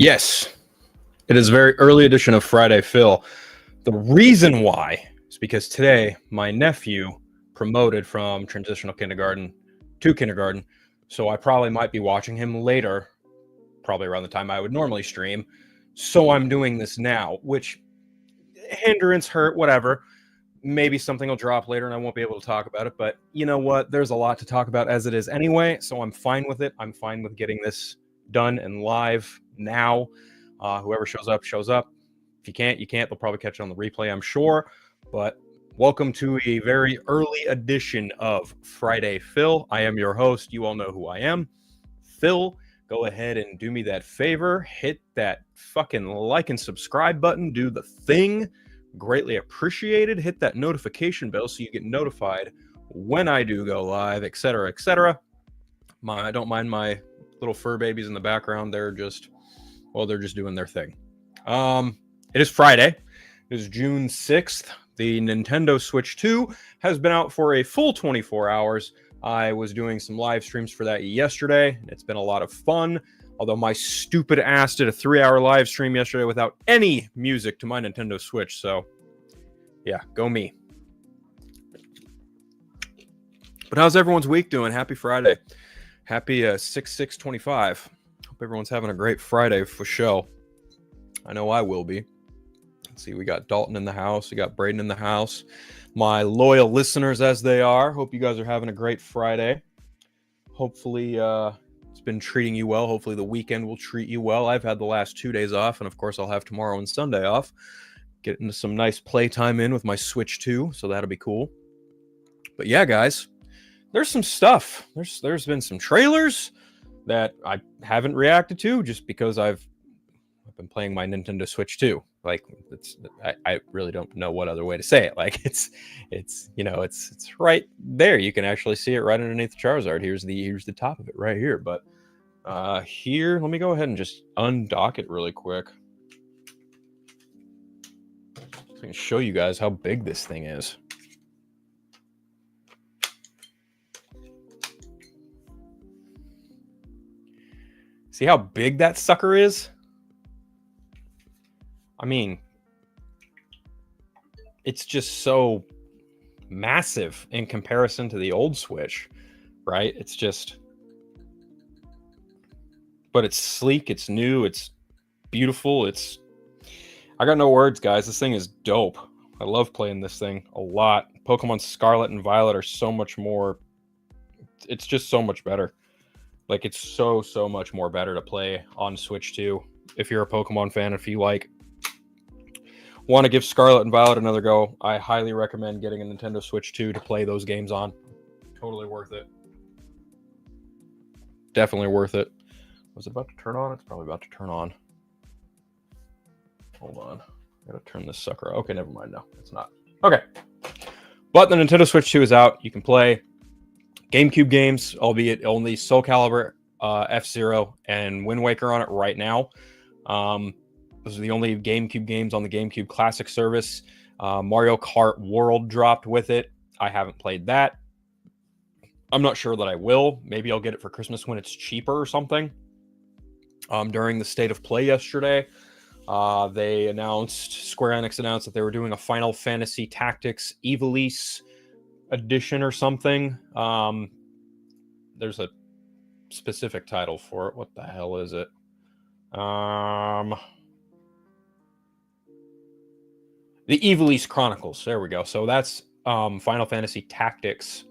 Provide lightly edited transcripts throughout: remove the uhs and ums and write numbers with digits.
Yes, it is a very early edition of Friday Phil. The reason why is because today my nephew promoted from transitional kindergarten to kindergarten, so I probably might be watching him later, probably around the time I would normally stream. So I'm doing this now, which hindrance hurt, whatever. Maybe something will drop later and I won't be able to talk about it, but you know what? There's a lot to talk about as it is anyway, so I'm fine with it. I'm fine with getting this done and live now. Whoever shows up, shows up. If you can't, you can't. They'll probably catch it on the replay, I'm sure. But welcome to a very early edition of Friday Phil. I am your host. You all know who I am. Phil, go ahead and do me that favor. Hit that fucking like and subscribe button. Do the thing. Greatly appreciated. Hit that notification bell so you get notified when I do go live, etc., etc. I don't mind my little fur babies in the background. They're just doing their thing. It is Friday. It is June 6th. The Nintendo Switch 2 has been out for a full 24 hours. I was doing some live streams for that yesterday. It's been a lot of fun. Although my stupid ass did a 3-hour live stream yesterday without any music to my Nintendo Switch. So, yeah, go me. But how's everyone's week doing? Happy Friday. Happy 6/6/25. Hope everyone's having a great Friday for show. I know I will be. Let's see, we got Dalton in the house. We got Braden in the house. My loyal listeners as they are. Hope you guys are having a great Friday. Hopefully, it's been treating you well. Hopefully the weekend will treat you well. I've had the last 2 days off, and of course I'll have tomorrow and Sunday off. Get into some nice playtime in with my Switch 2, so that'll be cool. But yeah, guys, there's some stuff. There's been some trailers that I haven't reacted to just because I've been playing my Nintendo Switch 2. Like, I really don't know what other way to say it. Like, it's right there. You can actually see it right underneath the Charizard. Here's the top of it right here. But here, let me go ahead and just undock it really quick. So I can show you guys how big this thing is. See how big that sucker is? I mean, it's just so massive in comparison to the old Switch, right? It's just, but it's sleek, it's new, it's beautiful, I got no words, guys. This thing is dope. I love playing this thing a lot. Pokemon Scarlet and Violet are so much more, it's just so much better. Like, it's so much more better to play on Switch 2. If you're a Pokemon fan, if you want to give Scarlet and Violet another go, I highly recommend getting a Nintendo Switch 2 to play those games on. Totally worth it. Definitely worth it. Was it about to turn on? It's probably about to turn on. Hold on. I gotta turn this sucker. Okay, never mind. No, it's not. Okay. But the Nintendo Switch 2 is out. You can play GameCube games, albeit only Soul Calibur, F-Zero, and Wind Waker on it right now. Those are the only GameCube games on the GameCube Classic service. Mario Kart World dropped with it. I haven't played that. I'm not sure that I will. Maybe I'll get it for Christmas when it's cheaper or something. During the State of Play yesterday, Square Enix announced that they were doing a Final Fantasy Tactics Ivalice edition or something. There's a specific title for it. What the hell is it? The Ivalice Chronicles. There we go. So that's Final Fantasy Tactics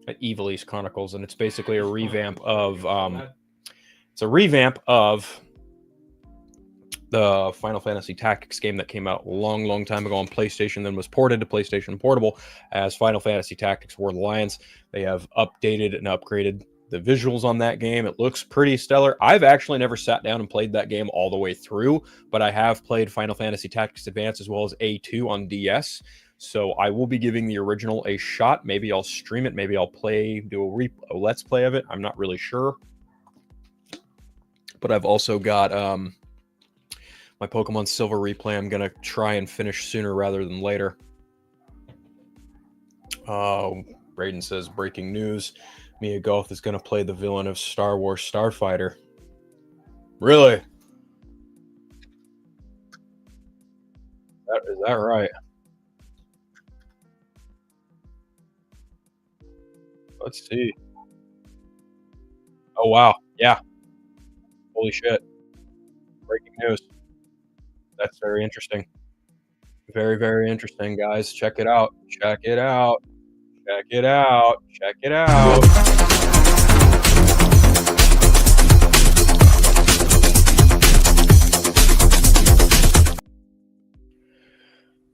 at Ivalice Chronicles, and it's basically a revamp of the Final Fantasy Tactics game that came out a long time ago on PlayStation, then was ported to PlayStation Portable as Final Fantasy Tactics War of the Lions. They have updated and upgraded the visuals on that game. It looks pretty stellar. I've actually never sat down and played that game all the way through, but I have played Final Fantasy Tactics Advance as well as A2 on DS. So I will be giving the original a shot. Maybe I'll stream it. Maybe I'll do a Let's Play of it. I'm not really sure. But I've also got my Pokemon Silver replay. I'm going to try and finish sooner rather than later. Braden says, breaking news. Mia Goth is going to play the villain of Star Wars Starfighter. Really? Is that right? Let's see. Oh wow. Yeah. Holy shit. Breaking news. That's very interesting. Very, very interesting, guys. Check it out. Check it out. Check it out. Check it out.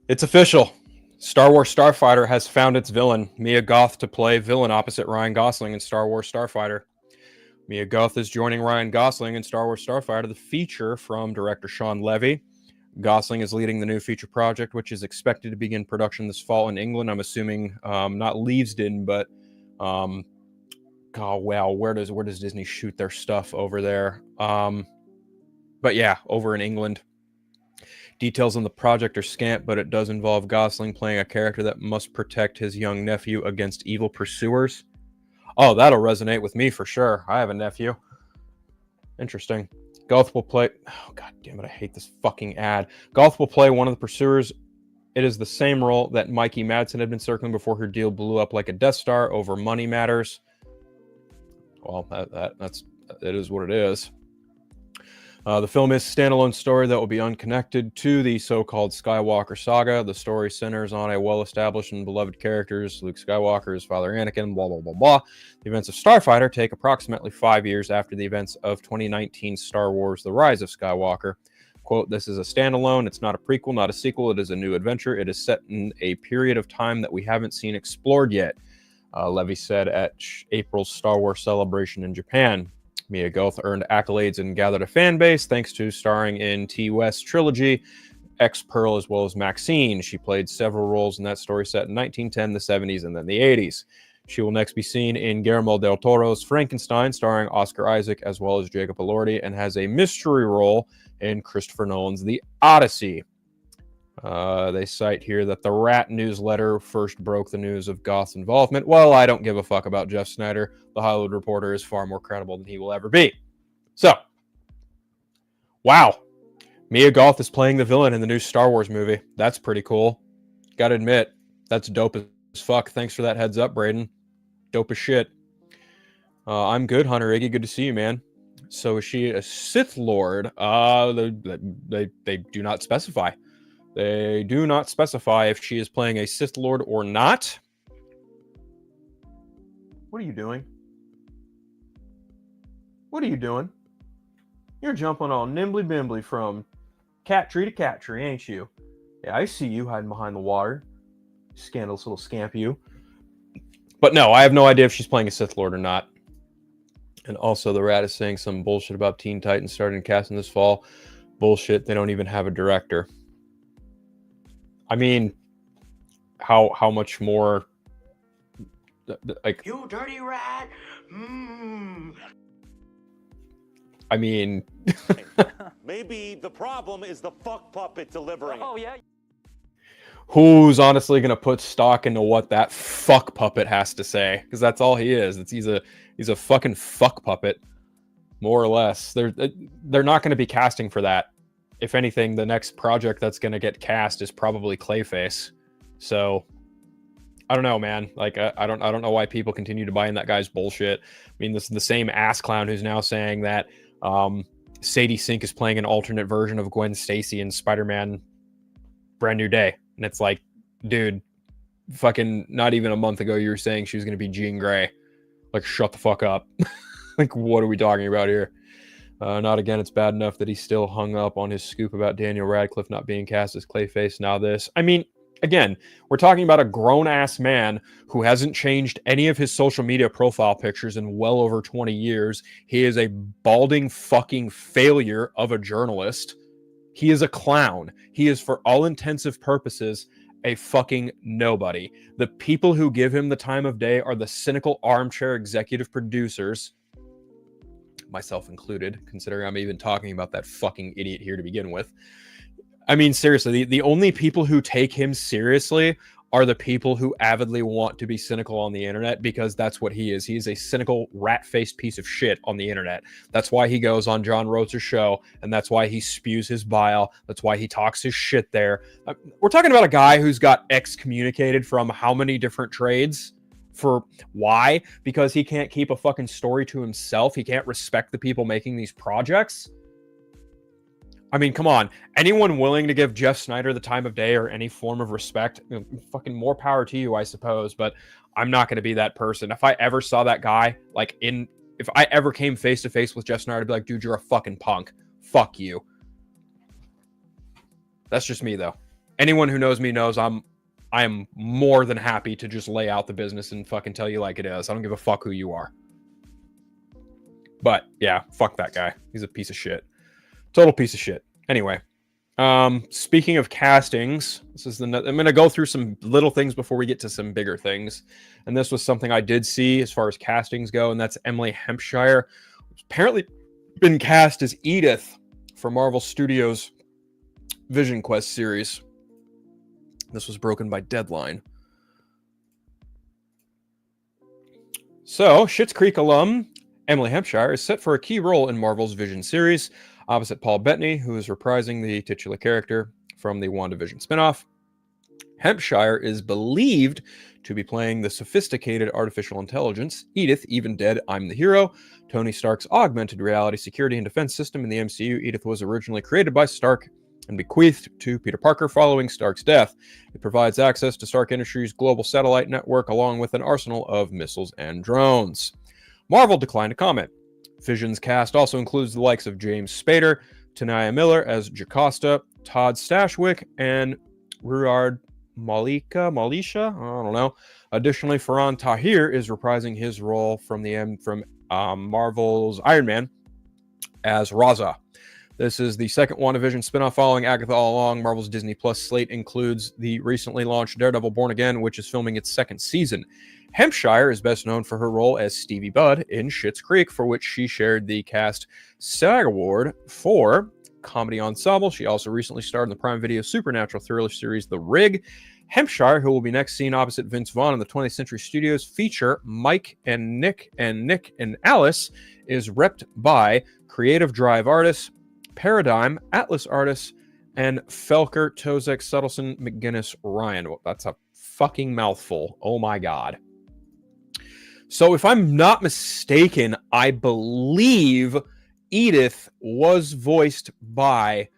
It's official. Star Wars Starfighter has found its villain, Mia Goth, to play villain opposite Ryan Gosling in Star Wars Starfighter. Mia Goth is joining Ryan Gosling in Star Wars Starfighter, the feature from director Sean Levy. Gosling is leading the new feature project, which is expected to begin production this fall in England. I'm assuming not Leavesden, but oh wow, where does Disney shoot their stuff over there? But yeah, over in England. Details on the project are scant, but it does involve Gosling playing a character that must protect his young nephew against evil pursuers. Oh, that'll resonate with me for sure. I have a nephew. Interesting. Goth will play... Oh, god damn it, I hate this fucking ad. Goth will play one of the pursuers. It is the same role that Mikey Madsen had been circling before her deal blew up like a Death Star over money matters. Well, it is what it is. The film is a standalone story that will be unconnected to the so-called Skywalker saga. The story centers on a well-established and beloved characters, Luke Skywalker, his father Anakin, blah, blah, blah, blah. The events of Starfighter take approximately 5 years after the events of 2019 Star Wars The Rise of Skywalker. Quote, this is a standalone. It's not a prequel, not a sequel. It is a new adventure. It is set in a period of time that we haven't seen explored yet, Levy said at April's Star Wars celebration in Japan. Mia Goth earned accolades and gathered a fan base thanks to starring in T. West's trilogy, X-Pearl, as well as Maxine. She played several roles in that story set in 1910, the 70s, and then the 80s. She will next be seen in Guillermo del Toro's Frankenstein, starring Oscar Isaac as well as Jacob Elordi, and has a mystery role in Christopher Nolan's The Odyssey. They cite here that the Rat newsletter first broke the news of Goth's involvement. Well, I don't give a fuck about Jeff Snyder. The Hollywood Reporter is far more credible than he will ever be. So, wow. Mia Goth is playing the villain in the new Star Wars movie. That's pretty cool. Gotta admit, that's dope as fuck. Thanks for that heads up, Braden. Dope as shit. I'm good, Hunter Iggy. Good to see you, man. So is she a Sith Lord? They do not specify. They do not specify if she is playing a Sith Lord or not. What are you doing? What are you doing? You're jumping all nimbly-bimbly from cat tree to cat tree, ain't you? Yeah, I see you hiding behind the water. Scandalous little scamp you. But no, I have no idea if she's playing a Sith Lord or not. And also, the Rat is saying some bullshit about Teen Titans starting casting this fall. Bullshit, they don't even have a director. I mean, how much more, like... You dirty rat! I mean... Maybe the problem is the fuck puppet delivering. Oh, yeah. Who's honestly going to put stock into what that fuck puppet has to say? Because that's all he is. He's a fucking fuck puppet, more or less. They're not going to be casting for that. If anything, the next project that's going to get cast is probably Clayface. So I don't know, man. Like I don't know why people continue to buy in that guy's bullshit. I mean, this is the same ass clown who's now saying that Sadie Sink is playing an alternate version of Gwen Stacy in Spider-Man Brand New Day. And it's like, dude, fucking not even a month ago you were saying she was going to be Jean Grey. Like, shut the fuck up. Like, what are we talking about here? Not again. It's bad enough that he's still hung up on his scoop about Daniel Radcliffe not being cast as Clayface. Now this. I mean, again, we're talking about a grown-ass man who hasn't changed any of his social media profile pictures in well over 20 years. He is a balding fucking failure of a journalist. He is a clown. He is, for all intensive purposes, a fucking nobody. The people who give him the time of day are the cynical armchair executive producers, myself included, considering I'm even talking about that fucking idiot here to begin with. I mean, seriously, the only people who take him seriously are the people who avidly want to be cynical on the internet, because that's what he is. He is a cynical, rat-faced piece of shit on the internet. That's why he goes on John Rose's show, and that's why he spews his bile. That's why he talks his shit there. We're talking about a guy who's got excommunicated from how many different trades? For why? Because he can't keep a fucking story to himself. He can't respect the people making these projects. I mean, come on. Anyone willing to give Jeff Snyder the time of day or any form of respect, fucking more power to you, I suppose. But I'm not going to be that person. If I ever saw that guy, if I ever came face to face with Jeff Snyder, I'd be like, dude, you're a fucking punk. Fuck you. That's just me, though. Anyone who knows me knows I am more than happy to just lay out the business and fucking tell you like it is. I don't give a fuck who you are. But yeah, fuck that guy. He's a piece of shit. Total piece of shit. Anyway, speaking of castings, I'm going to go through some little things before we get to some bigger things. And this was something I did see as far as castings go, and that's Emily Hampshire, who's apparently been cast as Edith for Marvel Studios' Vision Quest series. This was broken by Deadline. So, Schitt's Creek alum Emily Hampshire is set for a key role in Marvel's Vision series, opposite Paul Bettany, who is reprising the titular character from the WandaVision spinoff. Hampshire is believed to be playing the sophisticated artificial intelligence, Edith, even dead, I'm the hero, Tony Stark's augmented reality security and defense system in the MCU. Edith was originally created by Stark and bequeathed to Peter Parker following Stark's death. It provides access to Stark Industries' global satellite network, along with an arsenal of missiles and drones. Marvel declined to comment. Vision's cast also includes the likes of James Spader, Tanaya Miller as Jocasta, Todd Stashwick, and Ruard Malisha. I don't know. Additionally, Farhan Tahir is reprising his role from Marvel's Iron Man as Raza. This is the second WandaVision spinoff following Agatha All Along. Marvel's Disney Plus slate includes the recently launched Daredevil Born Again, which is filming its second season. Hampshire is best known for her role as Stevie Budd in Schitt's Creek, for which she shared the cast SAG Award for Comedy Ensemble. She also recently starred in the Prime Video supernatural thriller series The Rig. Hampshire, who will be next seen opposite Vince Vaughn in the 20th Century Studios feature Mike and Nick and Alice, is repped by Creative Drive artists, Paradigm, Atlas artists, and Felker, Tozek, Suttleson, McGinnis, Ryan. Well, that's a fucking mouthful. Oh my god. So if I'm not mistaken, I believe Edith was voiced by...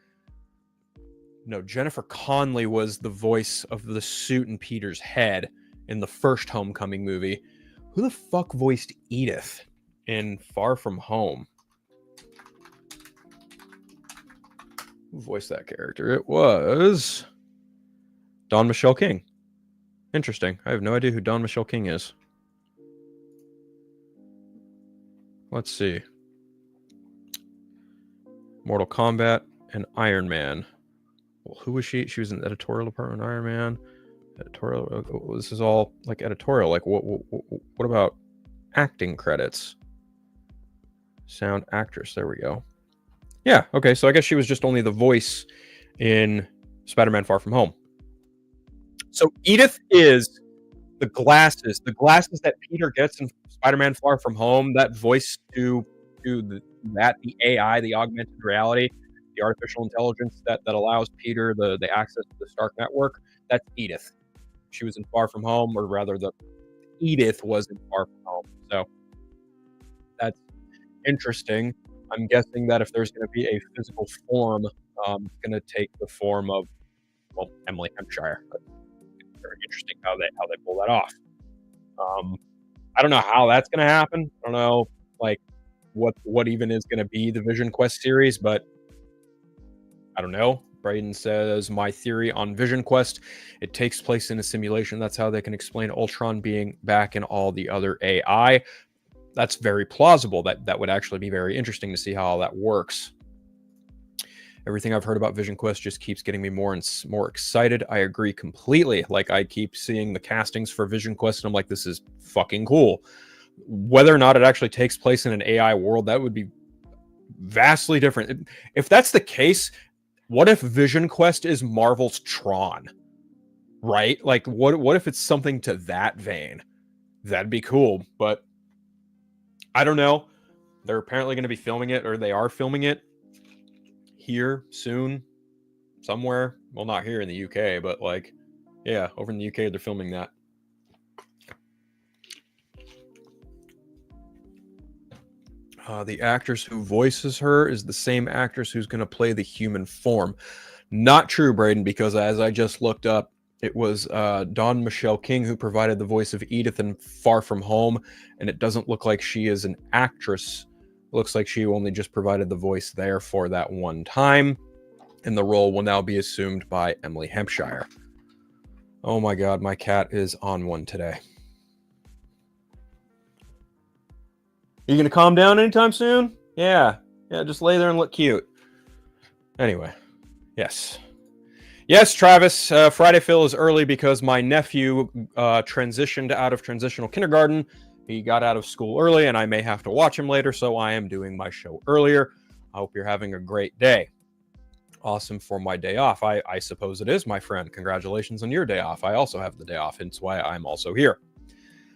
No, Jennifer Connelly was the voice of the suit in Peter's head in the first Homecoming movie. Who the fuck voiced Edith in Far From Home? Who voiced that character? It was Dawn Michelle King. Interesting. I have no idea who Dawn Michelle King is. Let's see. Mortal Kombat and Iron Man. Well, who was she? She was in the editorial department of Iron Man. Editorial. This is all like editorial. Like what about acting credits? Sound actress. There we go. Yeah, okay, so I guess she was just only the voice in Spider-Man Far From Home. So Edith is the glasses that Peter gets in Spider-Man Far From Home, that voice to the AI, the augmented reality, the artificial intelligence that allows Peter the access to the Stark network, that's Edith. She was in Far From Home, or rather the Edith was in Far From Home. So that's interesting. I'm guessing that if there's going to be a physical form, it's going to take the form of, well, Emily Hampshire. But it's very interesting how they pull that off. I don't know how that's going to happen. I don't know, like, what even is going to be the Vision Quest series, but I don't know. Braden says, my theory on Vision Quest, it takes place in a simulation. That's how they can explain Ultron being back in all the other AI. That's very plausible. That would actually be very interesting to see how all that works. Everything I've heard about Vision Quest just keeps getting me more and more excited. I agree completely. Like, I keep seeing the castings for Vision Quest, and I'm like, this is fucking cool. Whether or not it actually takes place in an AI world, that would be vastly different. If that's the case, what if Vision Quest is Marvel's Tron? right? Like, what if it's something to that vein? That'd be cool, but I don't know. They're apparently going to be filming it, or they are filming it here soon, somewhere. Well, not here in the UK, but like, yeah, over in the UK, they're filming that. The actress who voices her is the same actress who's going to play the human form. Not true, Braden, because as I just looked up, it was Dawn Michelle King who provided the voice of Edith in Far From Home, and it doesn't look like she is an actress. It looks like she only just provided the voice there for that one time, and the role will now be assumed by Emily Hampshire. Oh my god, my cat is on one today. Are you going to calm down anytime soon? Yeah, just lay there and look cute. Anyway, yes, Travis, Friday Phil is early because my nephew transitioned out of transitional kindergarten. He got out of school early, and I may have to watch him later, so I am doing my show earlier. I hope you're having a great day. Awesome for my day off. I suppose it is, my friend. Congratulations on your day off. I also have the day off, hence why I'm also here.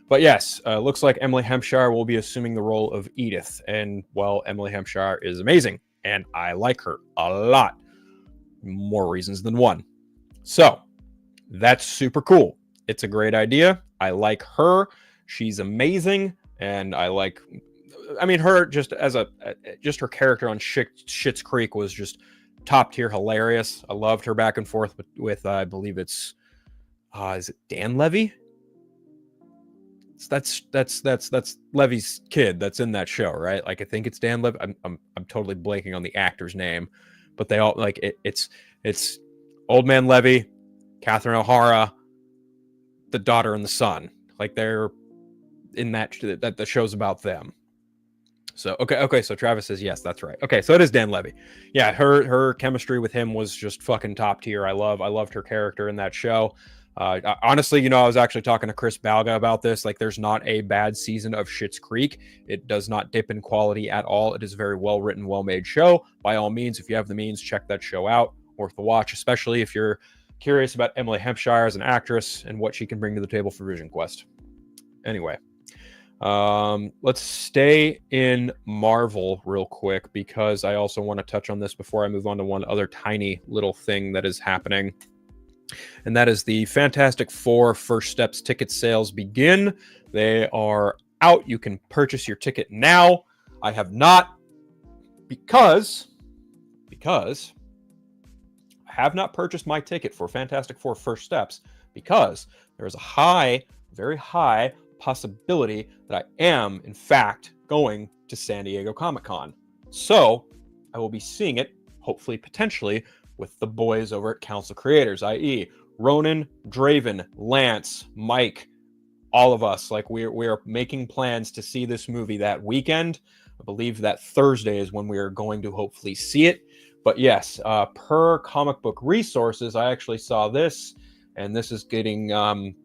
But yes, looks like Emily Hampshire will be assuming the role of Edith. And, well, Emily Hampshire is amazing, and I like her a lot. More reasons than one. So, that's super cool. It's a great idea. I like her. She's amazing. And I like, I mean, her just as just her character on Schitt's Creek was just top tier hilarious. I loved her back and forth with I believe it's, is it Dan Levy? That's Levy's kid that's in that show, right? Like, I think it's Dan Levy. I'm totally blanking on the actor's name, but they all like it's Old Man Levy, Catherine O'Hara, the daughter and the son. Like, they're in that the show's about them. So okay, so Travis says yes, that's right. Okay, so it is Dan Levy. Yeah, her chemistry with him was just fucking top tier. I loved her character in that show. Honestly, I was actually talking to Chris Balga about this. Like, there's not a bad season of Schitt's Creek. It does not dip in quality at all. It is a very well written, well made show. By all means, if you have the means, check that show out. Worth the watch, especially if you're curious about Emily Hampshire as an actress and what she can bring to the table for Vision Quest. Anyway, let's stay in Marvel real quick, because I also want to touch on this before I move on to one other tiny little thing that is happening. And that is the Fantastic Four First Steps ticket sales begin. They are out. You can purchase your ticket now. I have not, because I have not purchased my ticket for Fantastic Four First Steps, because there is a very high possibility that I am, in fact, going to San Diego Comic-Con. So I will be seeing it, hopefully, potentially, with the boys over at Council Creators, i.e. Ronan, Draven, Lance, Mike, all of us. Like, we are making plans to see this movie that weekend. I believe that Thursday is when we are going to hopefully see it. But yes, per comic book resources, I actually saw this, and this is getting, I'm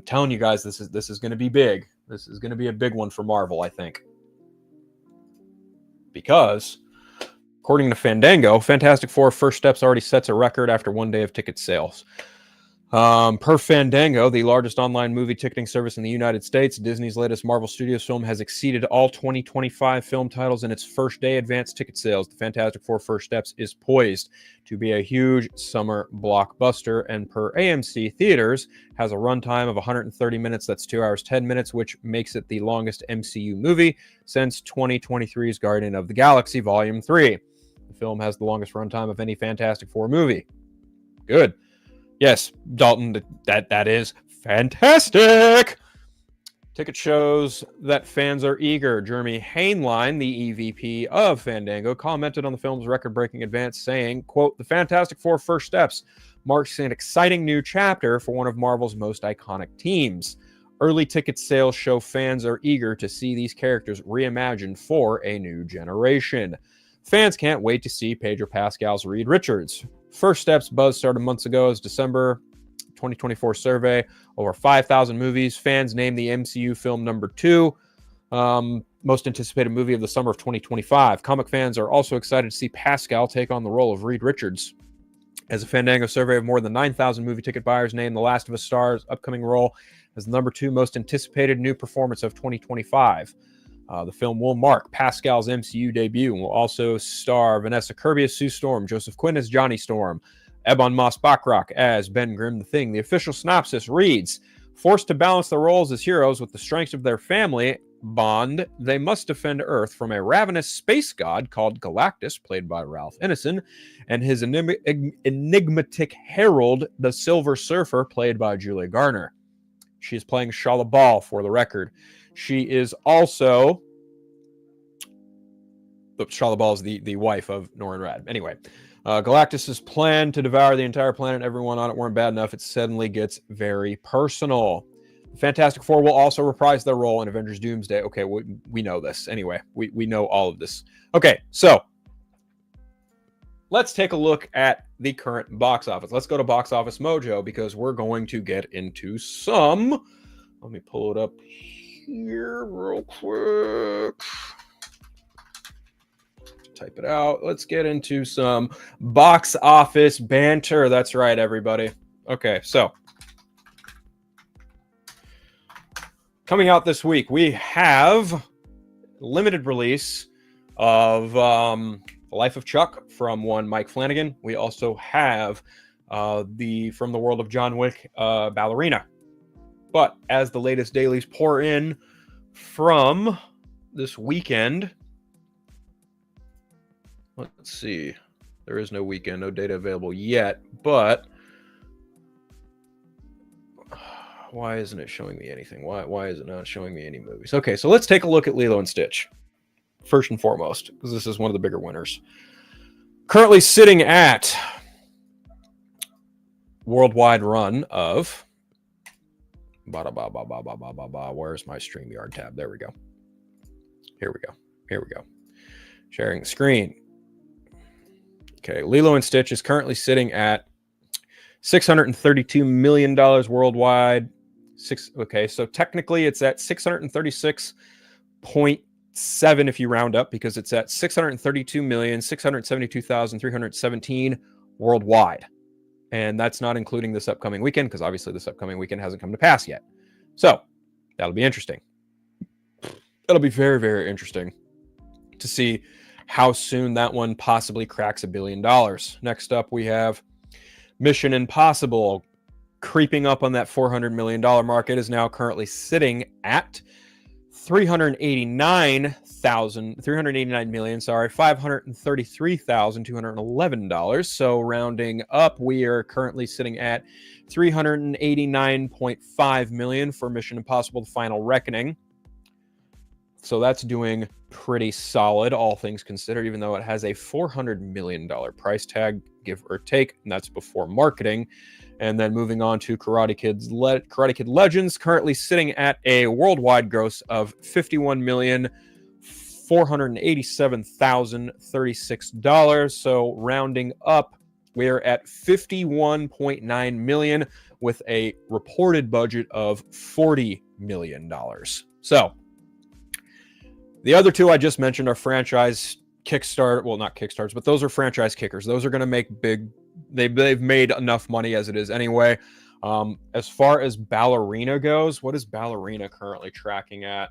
telling you guys, this is going to be big. This is going to be a big one for Marvel, I think. Because, according to Fandango, Fantastic Four First Steps already sets a record after one day of ticket sales. Per Fandango, the largest online movie ticketing service in the United States, Disney's latest Marvel Studios film has exceeded all 2025 film titles in its first day advance ticket sales. The Fantastic Four First Steps is poised to be a huge summer blockbuster, and per AMC Theaters, has a runtime of 130 minutes. That's 2 hours, 10 minutes, which makes it the longest MCU movie since 2023's Guardian of the Galaxy Volume 3. The film has the longest runtime of any Fantastic Four movie. Good. Yes, Dalton, that is fantastic. Ticket shows that fans are eager. Jeremy Hainline, the EVP of Fandango, commented on the film's record-breaking advance, saying, quote, "The Fantastic Four First Steps marks an exciting new chapter for one of Marvel's most iconic teams. Early ticket sales show fans are eager to see these characters reimagined for a new generation. Fans can't wait to see Pedro Pascal's Reed Richards. First Steps buzz started months ago as December 2024 survey. Over 5,000 movies. Fans named the MCU film number 2. Most anticipated movie of the summer of 2025. Comic fans are also excited to see Pascal take on the role of Reed Richards. As a Fandango survey of more than 9,000 movie ticket buyers named The Last of Us star's upcoming role as the number 2 most anticipated new performance of 2025. The film will mark Pascal's MCU debut and will also star Vanessa Kirby as Sue Storm, Joseph Quinn as Johnny Storm, Ebon Moss-Bachrach as Ben Grimm the Thing. The official synopsis reads, forced to balance their roles as heroes with the strengths of their family bond, they must defend Earth from a ravenous space god called Galactus, played by Ralph Ineson, and his enigmatic herald, the Silver Surfer, played by Julia Garner. She is playing Shala Bal, for the record. She is also... Shala Bal is the wife of Norrin Radd. Anyway, Galactus' plan to devour the entire planet and everyone on it weren't bad enough. It suddenly gets very personal. The Fantastic Four will also reprise their role in Avengers Doomsday. Okay, we know this. Anyway, we know all of this. Okay, so let's take a look at the current box office. Let's go to Box Office Mojo because we're going to get into some... Let me pull it up here real quick. Type it out. Let's get into some box office banter. That's right, everybody. Okay, so coming out this week, we have limited release of Life of Chuck from one Mike Flanagan. We also have the From the World of John Wick Ballerina. But as the latest dailies pour in from this weekend, let's see. There is no weekend, no data available yet, but why isn't it showing me anything? Why is it not showing me any movies? Okay, so let's take a look at Lilo and Stitch, first and foremost, because this is one of the bigger winners. Currently sitting at worldwide run of... Where's my StreamYard tab? There we go. Here we go. Sharing screen. Okay, Lilo and Stitch is currently sitting at $632 million worldwide. Okay, so technically it's at 636.7 if you round up, because it's at 632,672,317 worldwide. And that's not including this upcoming weekend, because obviously this upcoming weekend hasn't come to pass yet. So that'll be interesting. That'll be very, very interesting to see how soon that one possibly cracks $1 billion. Next up, we have Mission Impossible, creeping up on that $400 million mark. It is now currently sitting at $533,211. So rounding up, we are currently sitting at $389.5 million for Mission Impossible: The Final Reckoning. So that's doing pretty solid, all things considered, even though it has a $400 million price tag, give or take, and that's before marketing. And then moving on to Karate Kid Legends, currently sitting at a worldwide gross of $51,487,036. So rounding up, we're at $51.9 million with a reported budget of $40 million. So the other two I just mentioned are franchise Kickstarter. Well, not Kickstarters, but those are franchise kickers. Those are going to make big... They've made enough money as it is anyway. As far as Ballerina goes, what is Ballerina currently tracking at?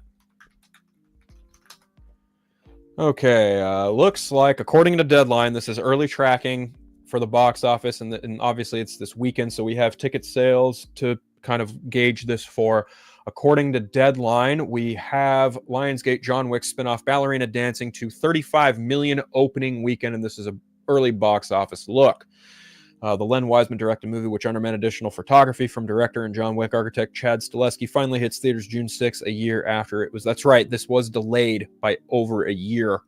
Okay, looks like, according to Deadline, this is early tracking for the box office, and obviously it's this weekend, so we have ticket sales to kind of gauge this for. According to Deadline, we have Lionsgate John Wick spinoff Ballerina dancing to $35 million opening weekend, and this is an early box office look. The Len Wiseman directed movie, which underwent additional photography from director and John Wick architect Chad Stileski, finally hits theaters June 6th, a year after it was. That's right, this was delayed by over a year.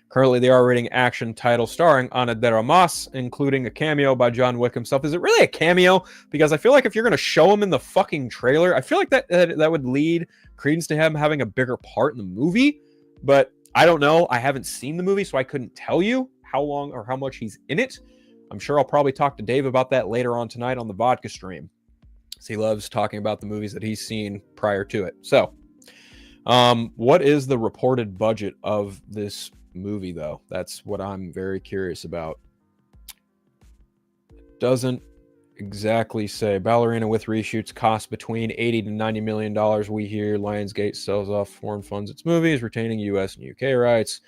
Currently, the R-rating action title starring Ana de Armas, including a cameo by John Wick himself. Is it really a cameo? Because I feel like if you're going to show him in the fucking trailer, I feel like that would lead credence to him having a bigger part in the movie. But I don't know. I haven't seen the movie, so I couldn't tell you how long or how much he's in it. I'm sure I'll probably talk to Dave about that later on tonight on the vodka stream. He loves talking about the movies that he's seen prior to it. So, what is the reported budget of this movie, though? That's what I'm very curious about. doesn't exactly say. Ballerina with reshoots cost between $80 to $90 million. We hear Lionsgate sells off foreign funds its movies, retaining US and UK rights.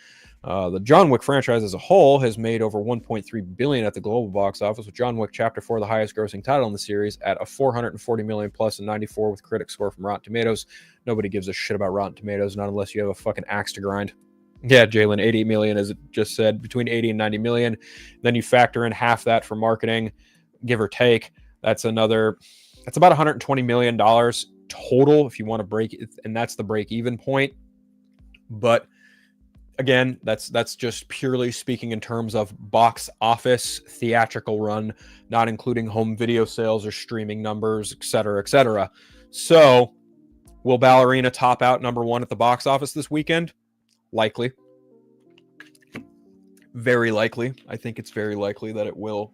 The John Wick franchise as a whole has made over $1.3 billion at the global box office, with John Wick Chapter 4 the highest grossing title in the series at a $440 million plus and 94 with critic score from Rotten Tomatoes. Nobody gives a shit about Rotten Tomatoes, not unless you have a fucking axe to grind. Yeah, Jalen, 80 million, as it just said, between 80 and 90 million. Then you factor in half that for marketing, give or take. That's about $120 million total if you want to break it, and that's the break-even point. But again, that's just purely speaking in terms of box office theatrical run, not including home video sales or streaming numbers, et cetera, et cetera. So, will Ballerina top out number one at the box office this weekend? Likely. Very likely. I think it's very likely that it will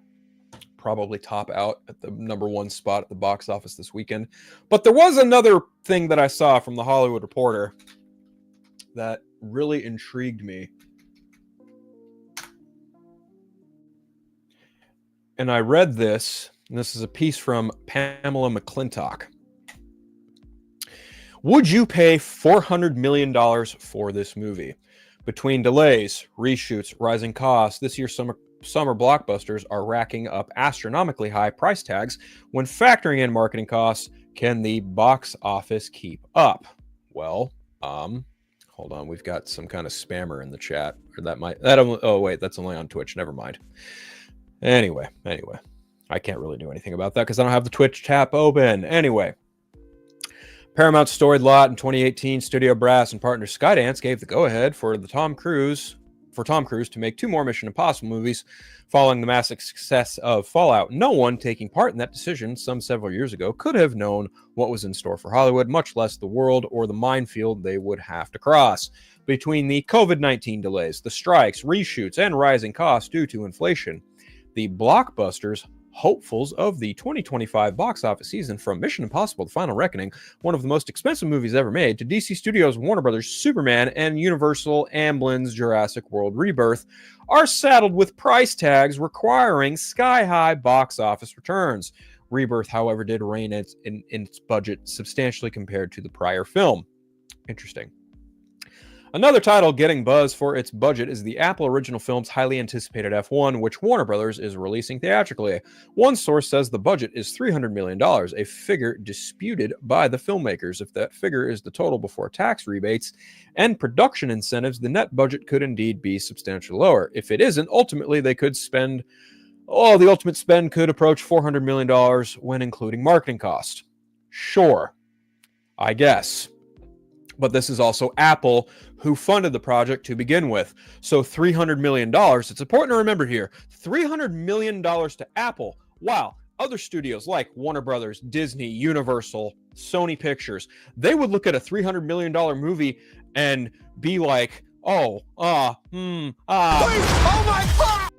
probably top out at the number one spot at the box office this weekend. But there was another thing that I saw from the Hollywood Reporter that really intrigued me. And I read this, and this is a piece from Pamela McClintock. Would you pay $400 million for this movie? Between delays, reshoots, rising costs, this year's summer blockbusters are racking up astronomically high price tags. When factoring in marketing costs, can the box office keep up? Well, hold on, we've got some kind of spammer in the chat. Or that's only on Twitch. Never mind. Anyway, I can't really do anything about that because I don't have the Twitch tab open. Anyway, Paramount's storied lot in 2018, Studio Brass and partner Skydance gave the go-ahead for Tom Cruise to make 2 more Mission Impossible movies following the massive success of Fallout. No one taking part in that decision several years ago could have known what was in store for Hollywood, much less the world or the minefield they would have to cross. Between the COVID-19 delays, the strikes, reshoots, and rising costs due to inflation, the blockbusters hopefuls of the 2025 box office season, from Mission Impossible: The Final Reckoning, one of the most expensive movies ever made, to DC Studios' Warner Brothers' Superman and Universal Amblin's Jurassic World Rebirth, are saddled with price tags requiring sky-high box office returns. Rebirth, however, did rein in its budget substantially compared to the prior film. Interesting. Another title getting buzz for its budget is the Apple original film's highly anticipated F1, which Warner Brothers is releasing theatrically. One source says the budget is $300 million, a figure disputed by the filmmakers. If that figure is the total before tax rebates and production incentives, the net budget could indeed be substantially lower. If it isn't, ultimately they could spend, the ultimate spend could approach $400 million when including marketing costs. Sure, I guess. But this is also Apple, who funded the project to begin with. So $300 million, it's important to remember here, $300 million to Apple. Wow, other studios like Warner Brothers, Disney, Universal, Sony Pictures, they would look at a $300 million movie and be like, oh my fuck!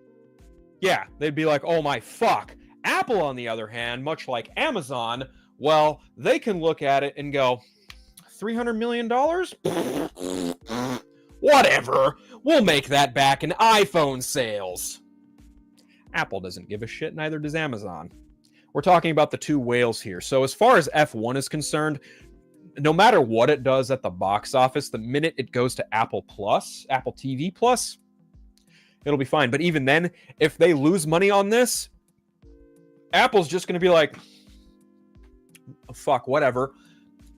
Yeah, they'd be like, oh my fuck. Apple, on the other hand, much like Amazon, well, they can look at it and go, $300 million? Whatever. We'll make that back in iPhone sales. Apple doesn't give a shit, neither does Amazon. We're talking about the two whales here. So as far as F1 is concerned, no matter what it does at the box office, the minute it goes to Apple TV Plus, it'll be fine. But even then, if they lose money on this, Apple's just going to be like, fuck, whatever.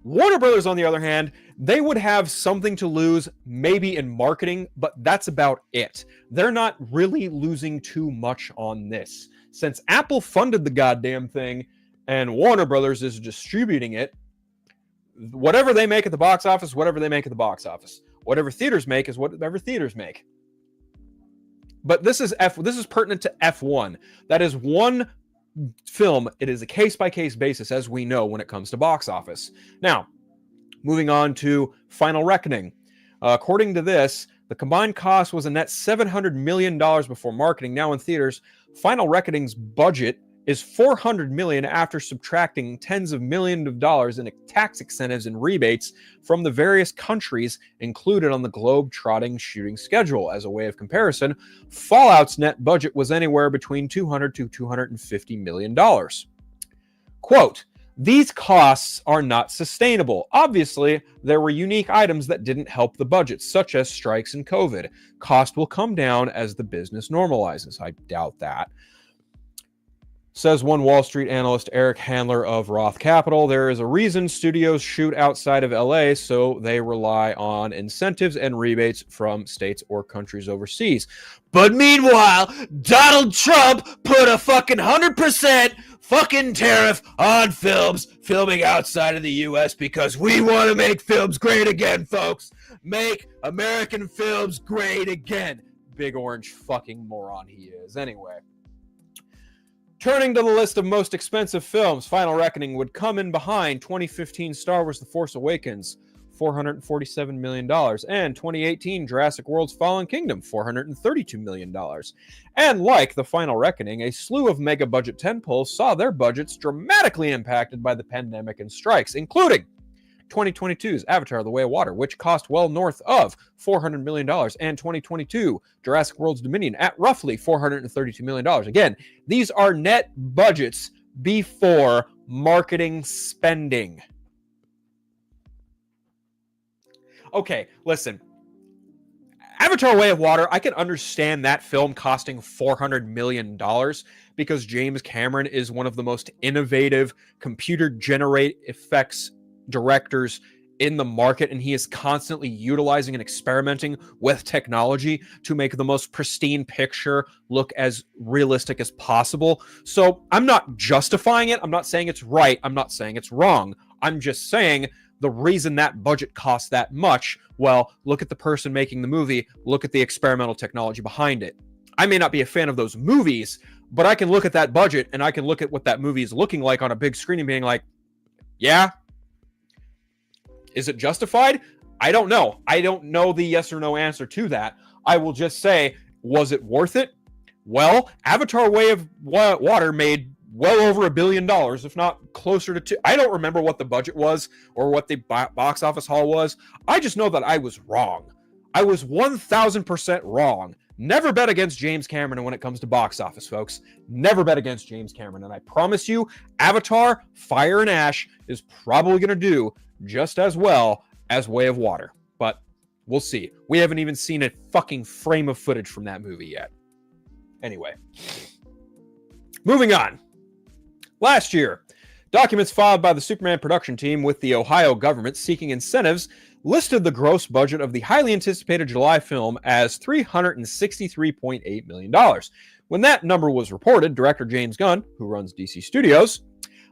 Warner Brothers, on the other hand, they would have something to lose, maybe in marketing, but that's about it. They're not really losing too much on this. Since Apple funded the goddamn thing and Warner Brothers is distributing it, whatever they make at the box office, whatever they make at the box office. Whatever theaters make is whatever theaters make. But this is pertinent to F1. That is one film. It is a case-by-case basis, as we know, when it comes to box office. Now, moving on to Final Reckoning. According to this, the combined cost was a net $700 million before marketing. Now in theaters, Final Reckoning's budget is $400 million after subtracting tens of millions of dollars in tax incentives and rebates from the various countries included on the globe-trotting shooting schedule. As a way of comparison, Fallout's net budget was anywhere between $200 to $250 million. Quote, "These costs are not sustainable. Obviously, there were unique items that didn't help the budget, such as strikes and COVID. Cost will come down as the business normalizes." I doubt that. Says one Wall Street analyst, Eric Handler of Roth Capital. There is a reason studios shoot outside of LA, so they rely on incentives and rebates from states or countries overseas. But meanwhile, Donald Trump put a fucking 100% fucking tariff on films filming outside of the US because we want to make films great again, folks. Make American films great again. Big orange fucking moron he is. Anyway. Turning to the list of most expensive films, Final Reckoning would come in behind 2015 Star Wars The Force Awakens, $447 million, and 2018 Jurassic World's Fallen Kingdom, $432 million. And like The Final Reckoning, a slew of mega-budget tentpoles saw their budgets dramatically impacted by the pandemic and strikes, including 2022's Avatar: The Way of Water, which cost well north of $400 million, and 2022 Jurassic World's Dominion at roughly $432 million. Again, these are net budgets before marketing spending. Okay, listen. Avatar: Way of Water, I can understand that film costing $400 million because James Cameron is one of the most innovative computer-generate effects directors in the market, and he is constantly utilizing and experimenting with technology to make the most pristine picture look as realistic as possible. So I'm not justifying it. I'm not saying it's right. I'm not saying it's wrong. I'm just saying the reason that budget costs that much, well, look at the person making the movie, look at the experimental technology behind it. I may not be a fan of those movies, but I can look at that budget and I can look at what that movie is looking like on a big screen and being like, yeah, is it justified? I don't know. I don't know the yes or no answer to that. I will just say, was it worth it? Well, Avatar: Way of Water made well over $1 billion, if not closer to two. I don't remember what the budget was or what the box office haul was. I just know that I was wrong. I was 1,000% wrong. Never bet against James Cameron when it comes to box office, folks. Never bet against James Cameron. And I promise you, Avatar: Fire and Ash is probably going to do just as well as Way of Water. But we'll see. We haven't even seen a fucking frame of footage from that movie yet. Anyway. Moving on. Last year, documents filed by the Superman production team with the Ohio government seeking incentives listed the gross budget of the highly anticipated July film as $363.8 million. When that number was reported, director James Gunn, who runs DC Studios,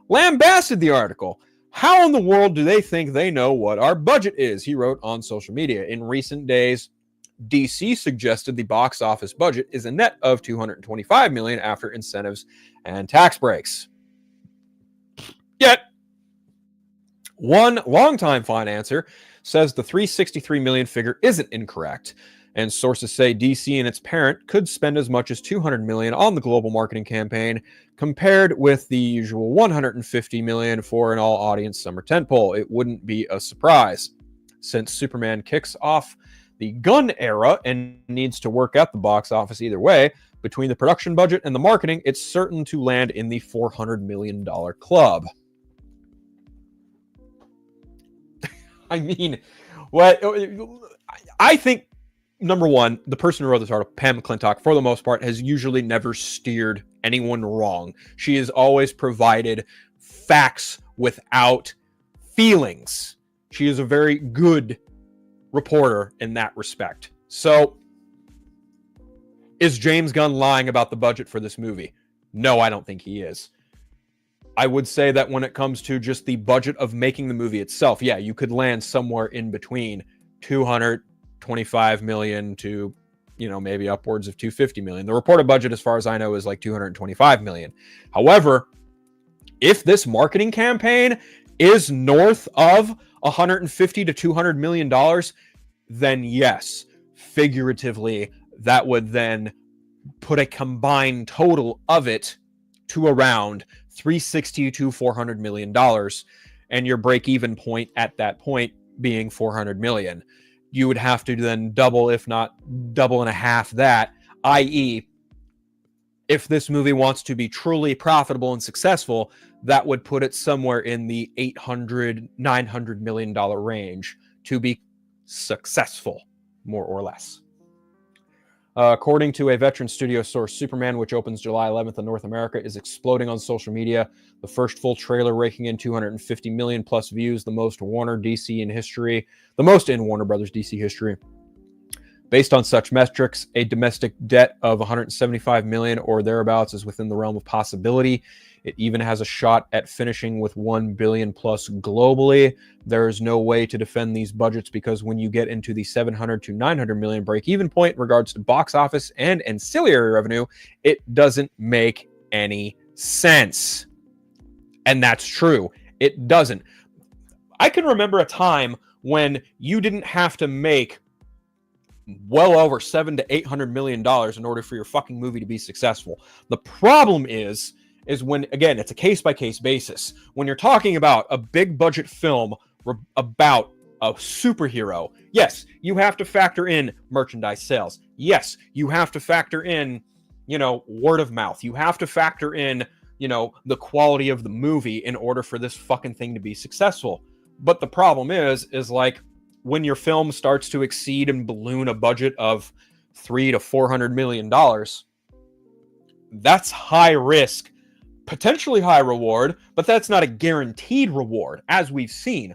lambasted the article. "How in the world do they think they know what our budget is?" he wrote on social media. In recent days, DC suggested the box office budget is a net of $225 million after incentives and tax breaks. Yet, one longtime financer says the $363 million figure isn't incorrect, and sources say DC and its parent could spend as much as $200 million on the global marketing campaign, compared with the usual $150 million for an all-audience summer tentpole. It wouldn't be a surprise, since Superman kicks off the Gunn era and needs to work at the box office either way. Between the production budget and the marketing, it's certain to land in the $400 million club. I mean, what I think, number one, the person who wrote this article, Pam McClintock, for the most part, has usually never steered anyone wrong. She has always provided facts without feelings. She is a very good reporter in that respect. So, is James Gunn lying about the budget for this movie? No, I don't think he is. I would say that when it comes to just the budget of making the movie itself, yeah, you could land somewhere in between $225 million to, maybe upwards of $250 million. The reported budget, as far as I know, is like $225 million. However, if this marketing campaign is north of $150 to $200 million, then yes, figuratively, that would then put a combined total of it to around $360 to $400 million, and your break-even point at that point being $400 million. You would have to then double, if not double and a half that, i.e., if this movie wants to be truly profitable and successful, that would put it somewhere in the $800, $900 million range to be successful, more or less. According to a veteran studio source, Superman, which opens July 11th in North America, is exploding on social media. The first full trailer raking in 250 million plus views, the most in Warner Brothers DC history. Based on such metrics, a domestic debt of 175 million or thereabouts is within the realm of possibility. It even has a shot at finishing with 1 billion plus globally. There is no way to defend these budgets because when you get into the 700 to 900 million break-even point in regards to box office and ancillary revenue, it doesn't make any sense. And that's true. It doesn't. I can remember a time when you didn't have to make well over $700 to $800 million in order for your fucking movie to be successful. The problem is when, again, it's a case-by-case basis. When you're talking about a big budget film about a superhero, yes, you have to factor in merchandise sales. Yes, you have to factor in, word of mouth. You have to factor in, the quality of the movie in order for this fucking thing to be successful. But the problem is like, when your film starts to exceed and balloon a budget of $300 to $400 million, that's high risk, potentially high reward, but that's not a guaranteed reward, as we've seen.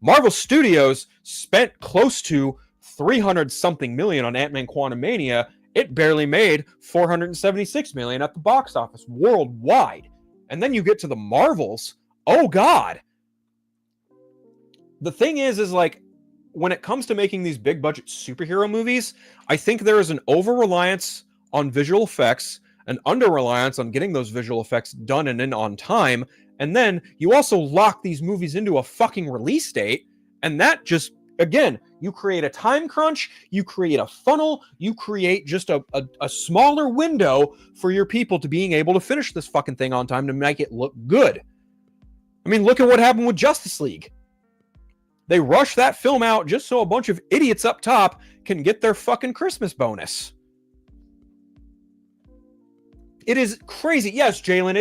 Marvel Studios spent close to 300-something million on Ant-Man Quantumania. It barely made 476 million at the box office worldwide. And then you get to the Marvels. Oh, God. The thing is like, when it comes to making these big budget superhero movies, I think there is an over-reliance on visual effects, an under-reliance on getting those visual effects done and in on time, and then you also lock these movies into a fucking release date, and that just, again, you create a time crunch, you create a funnel, you create just a smaller window for your people to being able to finish this fucking thing on time to make it look good. I mean, look at what happened with Justice League. They rush that film out just so a bunch of idiots up top can get their fucking Christmas bonus. It is crazy. Yes, Jalen,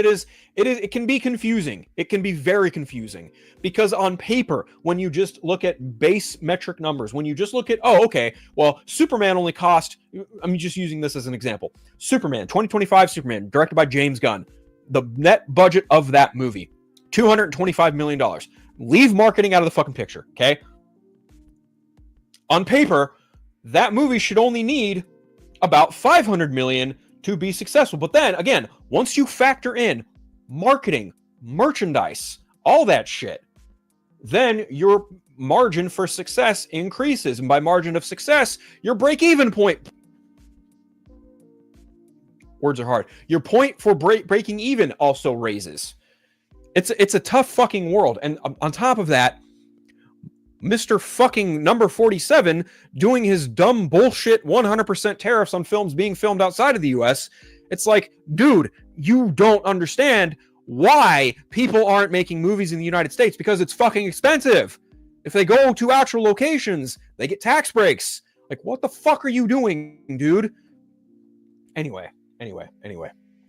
it can be confusing. It can be very confusing because on paper, when you just look at base metric numbers, when you just look at, Superman only cost, I'm just using this as an example. Superman, 2025 Superman, directed by James Gunn. The net budget of that movie, $225 million. Leave marketing out of the fucking picture, okay? On paper, that movie should only need about $500 million to be successful. But then, again, once you factor in marketing, merchandise, all that shit, then your margin for success increases. And by margin of success, your break-even point... Words are hard. Your point for breaking even also raises. It's a tough fucking world. And on top of that, Mr. fucking number 47 doing his dumb bullshit 100% tariffs on films being filmed outside of the US. It's like, dude, you don't understand why people aren't making movies in the United States, because it's fucking expensive. If they go to actual locations, they get tax breaks. Like, what the fuck are you doing, dude? Anyway.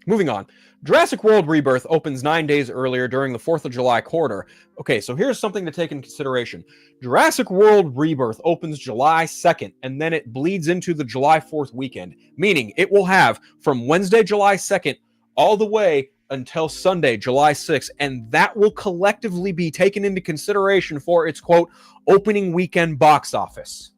Moving on. Jurassic World Rebirth opens 9 days earlier during the 4th of July quarter. Okay, so here's something to take in consideration. Jurassic World Rebirth opens July 2nd, and then it bleeds into the July 4th weekend, meaning it will have from Wednesday, July 2nd, all the way until Sunday, July 6th, and that will collectively be taken into consideration for its, quote, opening weekend box office.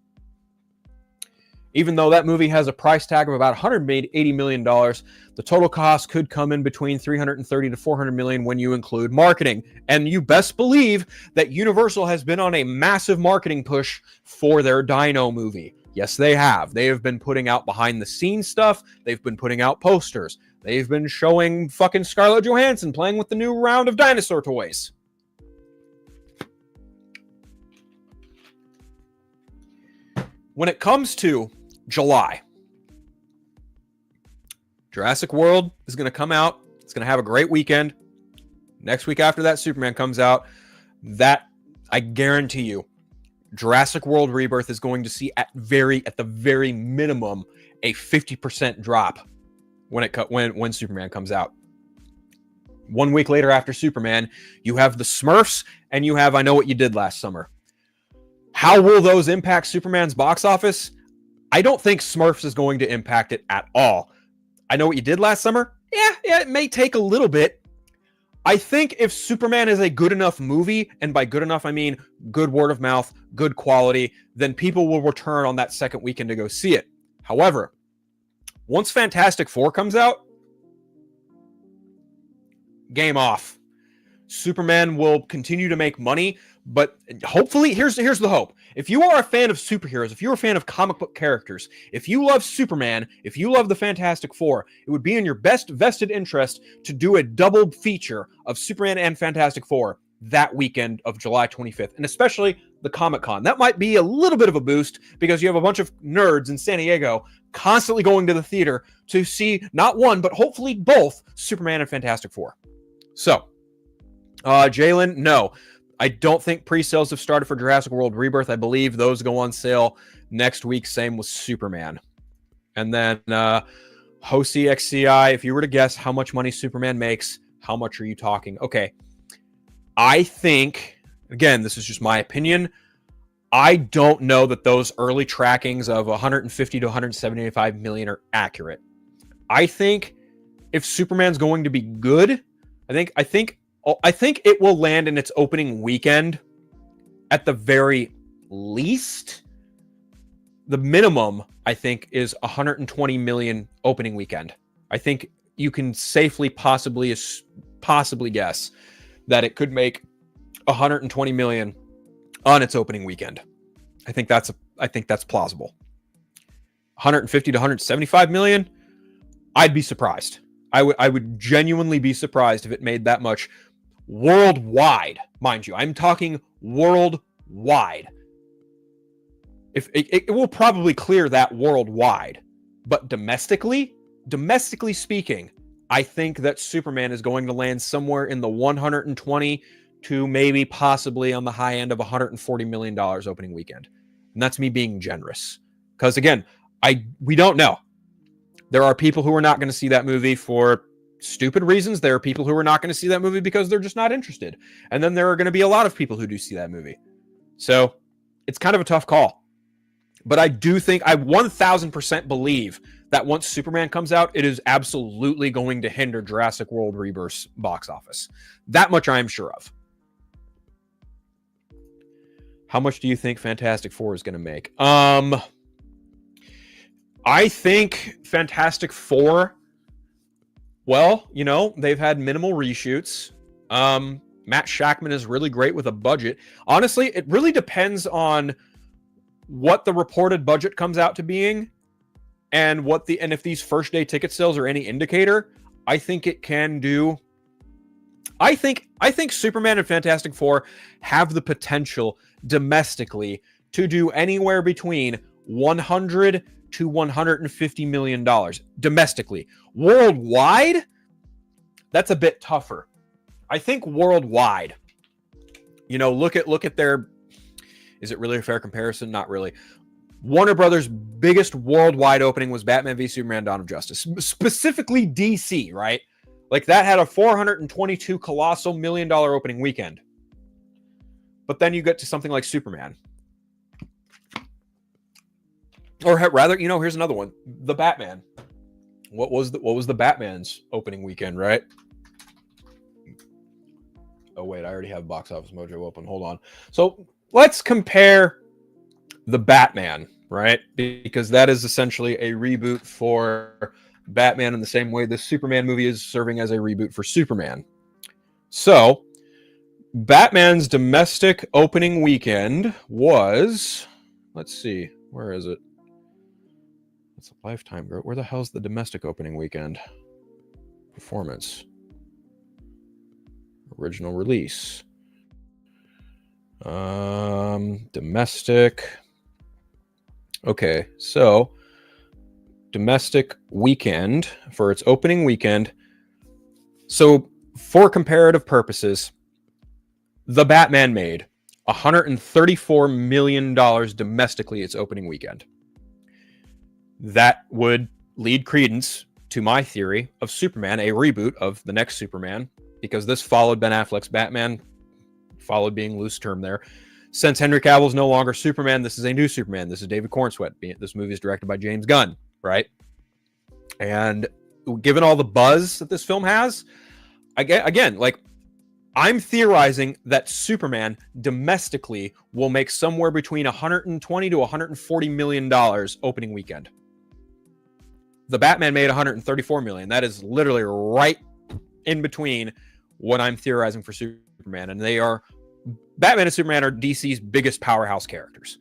Even though that movie has a price tag of about $180 million, the total cost could come in between $330 to $400 million when you include marketing. And you best believe that Universal has been on a massive marketing push for their Dino movie. Yes, they have. They have been putting out behind the scenes stuff. They've been putting out posters. They've been showing fucking Scarlett Johansson playing with the new round of dinosaur toys. When it comes to July, Jurassic World is going to come out It's going to have a great weekend. Next week after that Superman comes out, that I guarantee you, Jurassic World Rebirth is going to see at the very minimum a 50% drop when Superman comes out. 1 week later after Superman, you have the Smurfs and you have I Know What You Did Last Summer. How will those impact Superman's box office? I don't think Smurfs is going to impact it at all. I Know What You Did Last Summer? Yeah, it may take a little bit. I think if Superman is a good enough movie, and by good enough I mean good word of mouth, good quality, then people will return on that second weekend to go see it. However, once Fantastic Four comes out, game off. Superman will continue to make money, but hopefully, here's the hope. If you are a fan of superheroes, if you're a fan of comic book characters, if you love Superman, if you love the Fantastic Four, it would be in your best vested interest to do a double feature of Superman and Fantastic Four that weekend of July 25th, and especially the Comic-Con. That might be a little bit of a boost because you have a bunch of nerds in San Diego constantly going to the theater to see not one, but hopefully both Superman and Fantastic Four. So, Jalen, no. I don't think pre-sales have started for Jurassic World Rebirth. I believe those go on sale next week. Same with Superman. And then Hosi XCI, if you were to guess how much money Superman makes, how much are you talking? Okay. I think, again, this is just my opinion. I don't know that those early trackings of 150 to 175 million are accurate. I think if Superman's going to be good, I think it will land in its opening weekend at the very least. The minimum, I think, is 120 million opening weekend. I think you can safely possibly guess that it could make 120 million on its opening weekend. I think that's plausible. 150 to 175 million, I'd be surprised. I would genuinely be surprised if it made that much worldwide, mind you. I'm talking worldwide. If it will probably clear that worldwide, but domestically speaking, I think that Superman is going to land somewhere in the 120 to maybe possibly on the high end of $140 million opening weekend. And that's me being generous. Because again, we don't know. There are people who are not going to see that movie for stupid reasons. There are people who are not going to see that movie because they're just not interested. And then there are going to be a lot of people who do see that movie. So it's kind of a tough call. But I do think, I 1000% believe that once Superman comes out, it is absolutely going to hinder Jurassic World Rebirth's box office. That much I am sure of. How much do you think Fantastic Four is going to make? I think Fantastic Four, well, they've had minimal reshoots. Matt Shackman is really great with a budget. Honestly, it really depends on what the reported budget comes out to being and if these first day ticket sales are any indicator. I think it can do. I think Superman and Fantastic Four have the potential domestically to do anywhere between 100 to $150 million domestically. Worldwide, that's a bit tougher. I think worldwide, look at their, is it really a fair comparison? Not really. Warner Brothers' biggest worldwide opening was Batman v Superman: Dawn of Justice, specifically DC, right? Like that had a $422 colossal $1 million opening weekend. But then you get to something like Superman. Or rather, here's another one. The Batman. What was the Batman's opening weekend, right? Oh, wait, I already have Box Office Mojo open. Hold on. So let's compare the Batman, right? Because that is essentially a reboot for Batman in the same way the Superman movie is serving as a reboot for Superman. So Batman's domestic opening weekend was, let's see, where is it? It's a Lifetime, bro. Where the hell's the domestic opening weekend? Performance. Original release. Domestic. Okay, so domestic weekend for its opening weekend. So for comparative purposes, The Batman made $134 million domestically its opening weekend. That would lead credence to my theory of Superman, a reboot of the next Superman, because this followed Ben Affleck's Batman, followed being loose term there. Since Henry Cavill is no longer Superman, this is a new Superman. This is David Cornsweet. This movie is directed by James Gunn, right? And given all the buzz that this film has, again, like, I'm theorizing that Superman domestically will make somewhere between $120 to $140 million opening weekend. The Batman made $134 million. That is literally right in between what I'm theorizing for Superman. And Batman and Superman are DC's biggest powerhouse characters.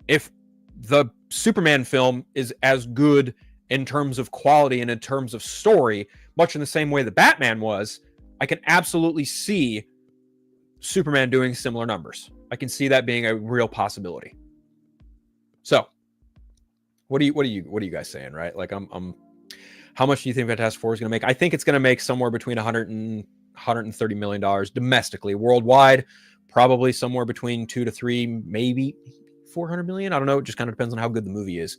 If the Superman film is as good in terms of quality and in terms of story, much in the same way the Batman was, I can absolutely see Superman doing similar numbers. I can see that being a real possibility. So, what are you guys saying, right? Like, how much do you think Fantastic Four is going to make? I think it's going to make somewhere between $100 and $130 million domestically. Worldwide, probably somewhere between 2 to 3, maybe 400 million. I don't know. It just kind of depends on how good the movie is.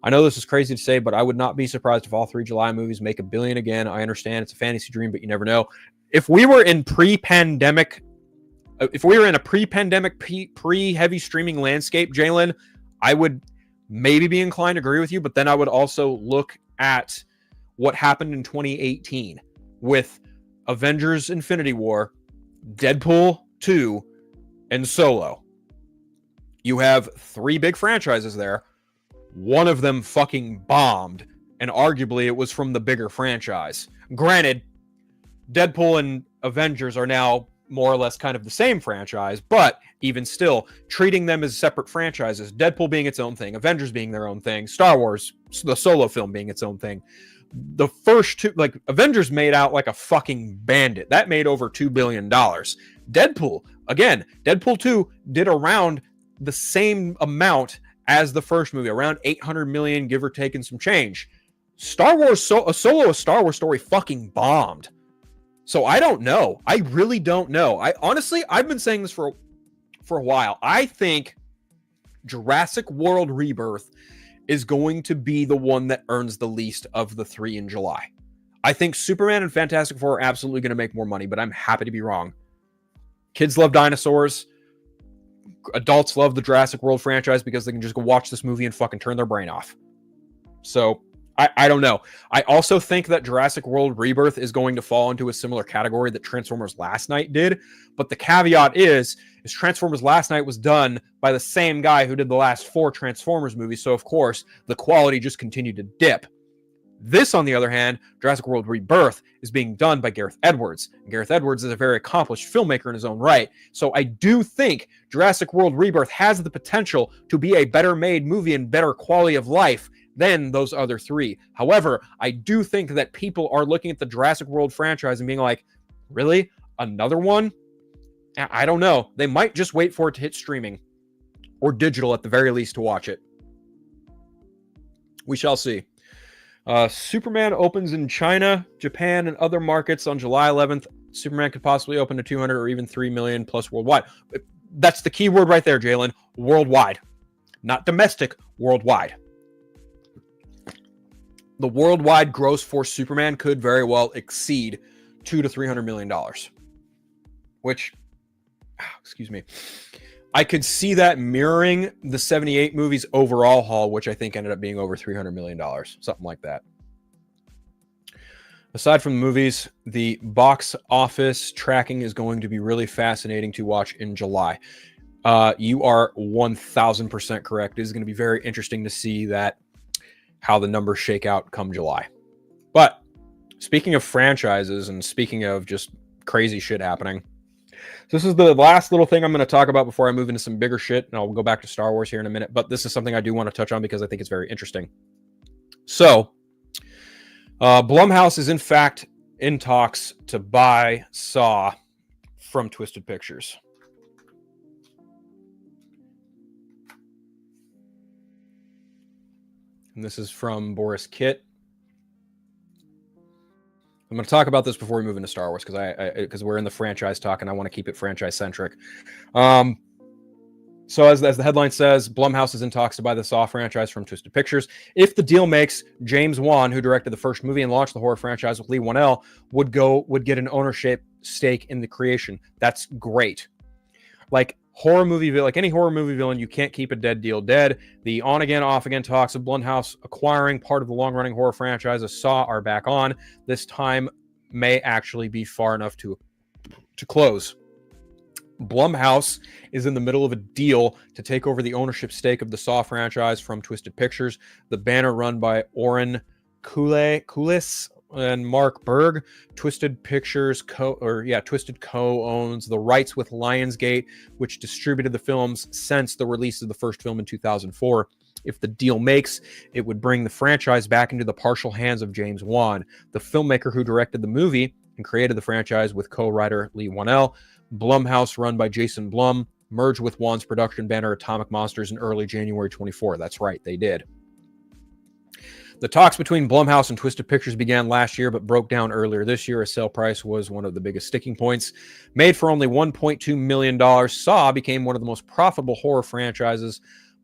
I know this is crazy to say, but I would not be surprised if all 3 July movies make $1 billion again. I understand it's a fantasy dream, but you never know. If we were in pre-pandemic, pre-heavy streaming landscape, Jalen, I would maybe be inclined to agree with you, but then I would also look at what happened in 2018 with Avengers Infinity War, Deadpool 2, and Solo. You have 3 big franchises there. One of them fucking bombed, and arguably it was from the bigger franchise. Granted, Deadpool and Avengers are now more or less kind of the same franchise, but even still, treating them as separate franchises, Deadpool being its own thing, Avengers being their own thing, Star Wars, the Solo film being its own thing. The first 2, like, Avengers made out like a fucking bandit. That made over $2 billion. Deadpool, again, Deadpool 2 did around the same amount as the first movie, around 800 million, give or take, and some change. Star Wars, a Star Wars story fucking bombed. So I don't know. I really don't know. I've been saying this for a while. I think Jurassic World Rebirth is going to be the one that earns the least of the 3 in July. I think Superman and Fantastic Four are absolutely going to make more money, but I'm happy to be wrong. Kids love dinosaurs. Adults love the Jurassic World franchise because they can just go watch this movie and fucking turn their brain off. So I don't know. I also think that Jurassic World Rebirth is going to fall into a similar category that Transformers Last Night did. But the caveat is Transformers Last Night was done by the same guy who did the last 4 Transformers movies. So, of course, the quality just continued to dip. This, on the other hand, Jurassic World Rebirth, is being done by Gareth Edwards. And Gareth Edwards is a very accomplished filmmaker in his own right. So I do think Jurassic World Rebirth has the potential to be a better made movie and better quality of life than those other 3. However, I do think that people are looking at the Jurassic World franchise and being like, really? Another one? I don't know. They might just wait for it to hit streaming or digital at the very least to watch it. We shall see. Superman opens in China, Japan, and other markets on July 11th. Superman could possibly open to 200 or even 3 million plus worldwide. That's the key word right there, Jalen. Worldwide. Not domestic, worldwide. The worldwide gross for Superman could very well exceed $200 to $300 million. Which, excuse me, I could see that mirroring the 78 movie's overall haul, which I think ended up being over $300 million. Something like that. Aside from the movies, the box office tracking is going to be really fascinating to watch in July. You are 1000% correct. It is going to be very interesting to see how the numbers shake out come July. But speaking of franchises and speaking of just crazy shit happening, this is the last little thing I'm going to talk about before I move into some bigger shit, and I'll go back to Star Wars here in a minute, but this is something I do want to touch on because I think it's very interesting. So, Blumhouse is in fact in talks to buy Saw from Twisted Pictures. And this is from Boris Kitt. I'm going to talk about this before we move into Star Wars because we're in the franchise talk and I want to keep it franchise centric. So as the headline says, Blumhouse is in talks to buy the Saw franchise from Twisted Pictures. If the deal makes, James Wan, who directed the first movie and launched the horror franchise with Lee Whannell, would get an ownership stake in the creation. That's great. Like any horror movie villain, you can't keep a dead deal dead. The on again, off again talks of Blumhouse acquiring part of the long running horror franchise of Saw are back on. This time may actually be far enough to close. Blumhouse is in the middle of a deal to take over the ownership stake of the Saw franchise from Twisted Pictures. The banner run by Oren Kulis and Mark Berg. Twisted Co owns the rights with Lionsgate, which distributed the films since the release of the first film in 2004. If the deal makes, it would bring the franchise back into the partial hands of James Wan, the filmmaker who directed the movie and created the franchise with co-writer Lee Whannell. Blumhouse, run by Jason Blum, merged with Wan's production banner Atomic Monsters in early January 24. That's right, they did. The talks between Blumhouse and Twisted Pictures began last year, but broke down earlier this year. A sale price was one of the biggest sticking points. Made for only $1.2 million, Saw became one of the most profitable horror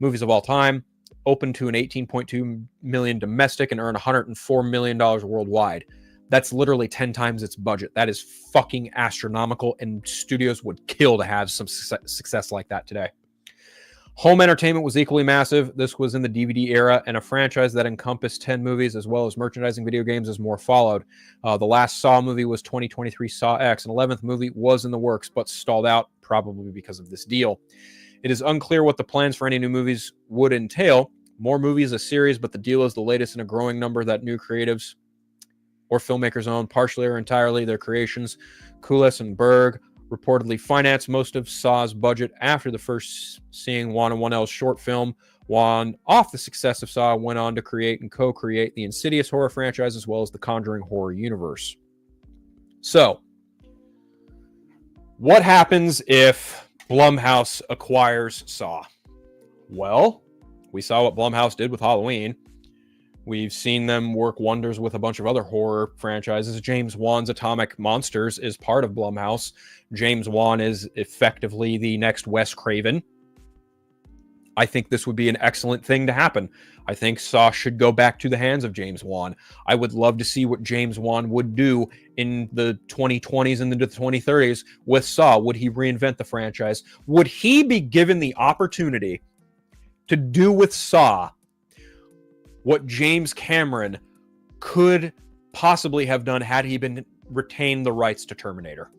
movies of all time. Opened to an $18.2 million domestic and earned $104 million worldwide. That's literally 10 times its budget. That is fucking astronomical, and studios would kill to have some success like that today. Home entertainment was equally massive. This was in the DVD era, and a franchise that encompassed 10 movies as well as merchandising video games as more followed. The last Saw movie was 2023 Saw X. An 11th movie was in the works, but stalled out, probably because of this deal. It is unclear what the plans for any new movies would entail. More movies, a series, but the deal is the latest in a growing number that new creatives or filmmakers own, partially or entirely, their creations. Kulis and Berg reportedly financed most of Saw's budget after the first seeing Wan and Whannell's short film. Wan, off the success of Saw, went on to create and co-create the Insidious horror franchise as well as the Conjuring horror universe. So, what happens if Blumhouse acquires Saw? Well, we saw what Blumhouse did with Halloween. We've seen them work wonders with a bunch of other horror franchises. James Wan's Atomic Monsters is part of Blumhouse. James Wan is effectively the next Wes Craven. I think this would be an excellent thing to happen. I think Saw should go back to the hands of James Wan. I would love to see what James Wan would do in the 2020s and into the 2030s with Saw. Would he reinvent the franchise? Would he be given the opportunity to do with Saw what James Cameron could possibly have done had he been retained the rights to Terminator?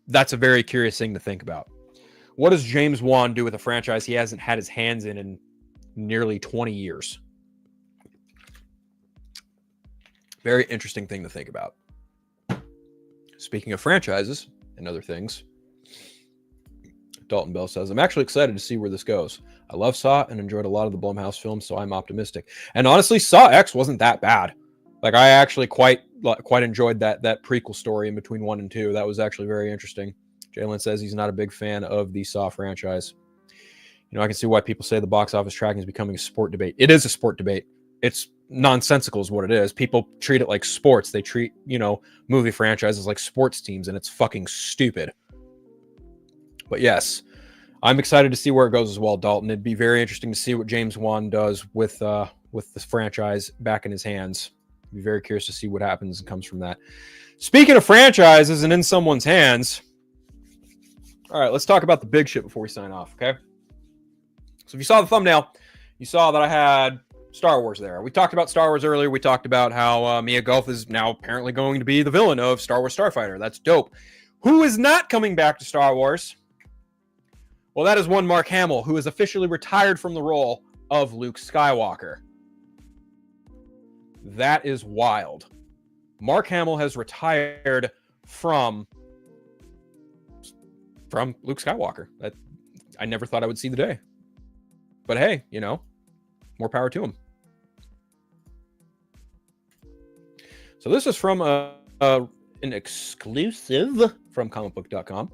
That's a very curious thing to think about. What does James Wan do with a franchise he hasn't had his hands in nearly 20 years? Very interesting thing to think about. Speaking of franchises and other things, Dalton Bell says, I'm actually excited to see where this goes. I love Saw and enjoyed a lot of the Blumhouse films, so I'm optimistic. And honestly, Saw X wasn't that bad. Like, I actually quite enjoyed that prequel story in between 1 and 2. That was actually very interesting. Jalen says he's not a big fan of the Saw franchise. You know, I can see why people say the box office tracking is becoming a sport debate. It is a sport debate. It's nonsensical is what it is. People treat it like sports. They treat, movie franchises like sports teams, and it's fucking stupid. But yes, I'm excited to see where it goes as well, Dalton. It'd be very interesting to see what James Wan does with this franchise back in his hands. I'd be very curious to see what happens and comes from that. Speaking of franchises and in someone's hands, all right, let's talk about the big shit before we sign off, okay? So if you saw the thumbnail, you saw that I had Star Wars there. We talked about Star Wars earlier. We talked about how Mia Goth is now apparently going to be the villain of Star Wars Starfighter. That's dope. Who is not coming back to Star Wars? Well, that is one Mark Hamill, who is officially retired from the role of Luke Skywalker. That is wild. Mark Hamill has retired from Luke Skywalker. I never thought I would see the day. But hey, more power to him. So this is from an exclusive from comicbook.com.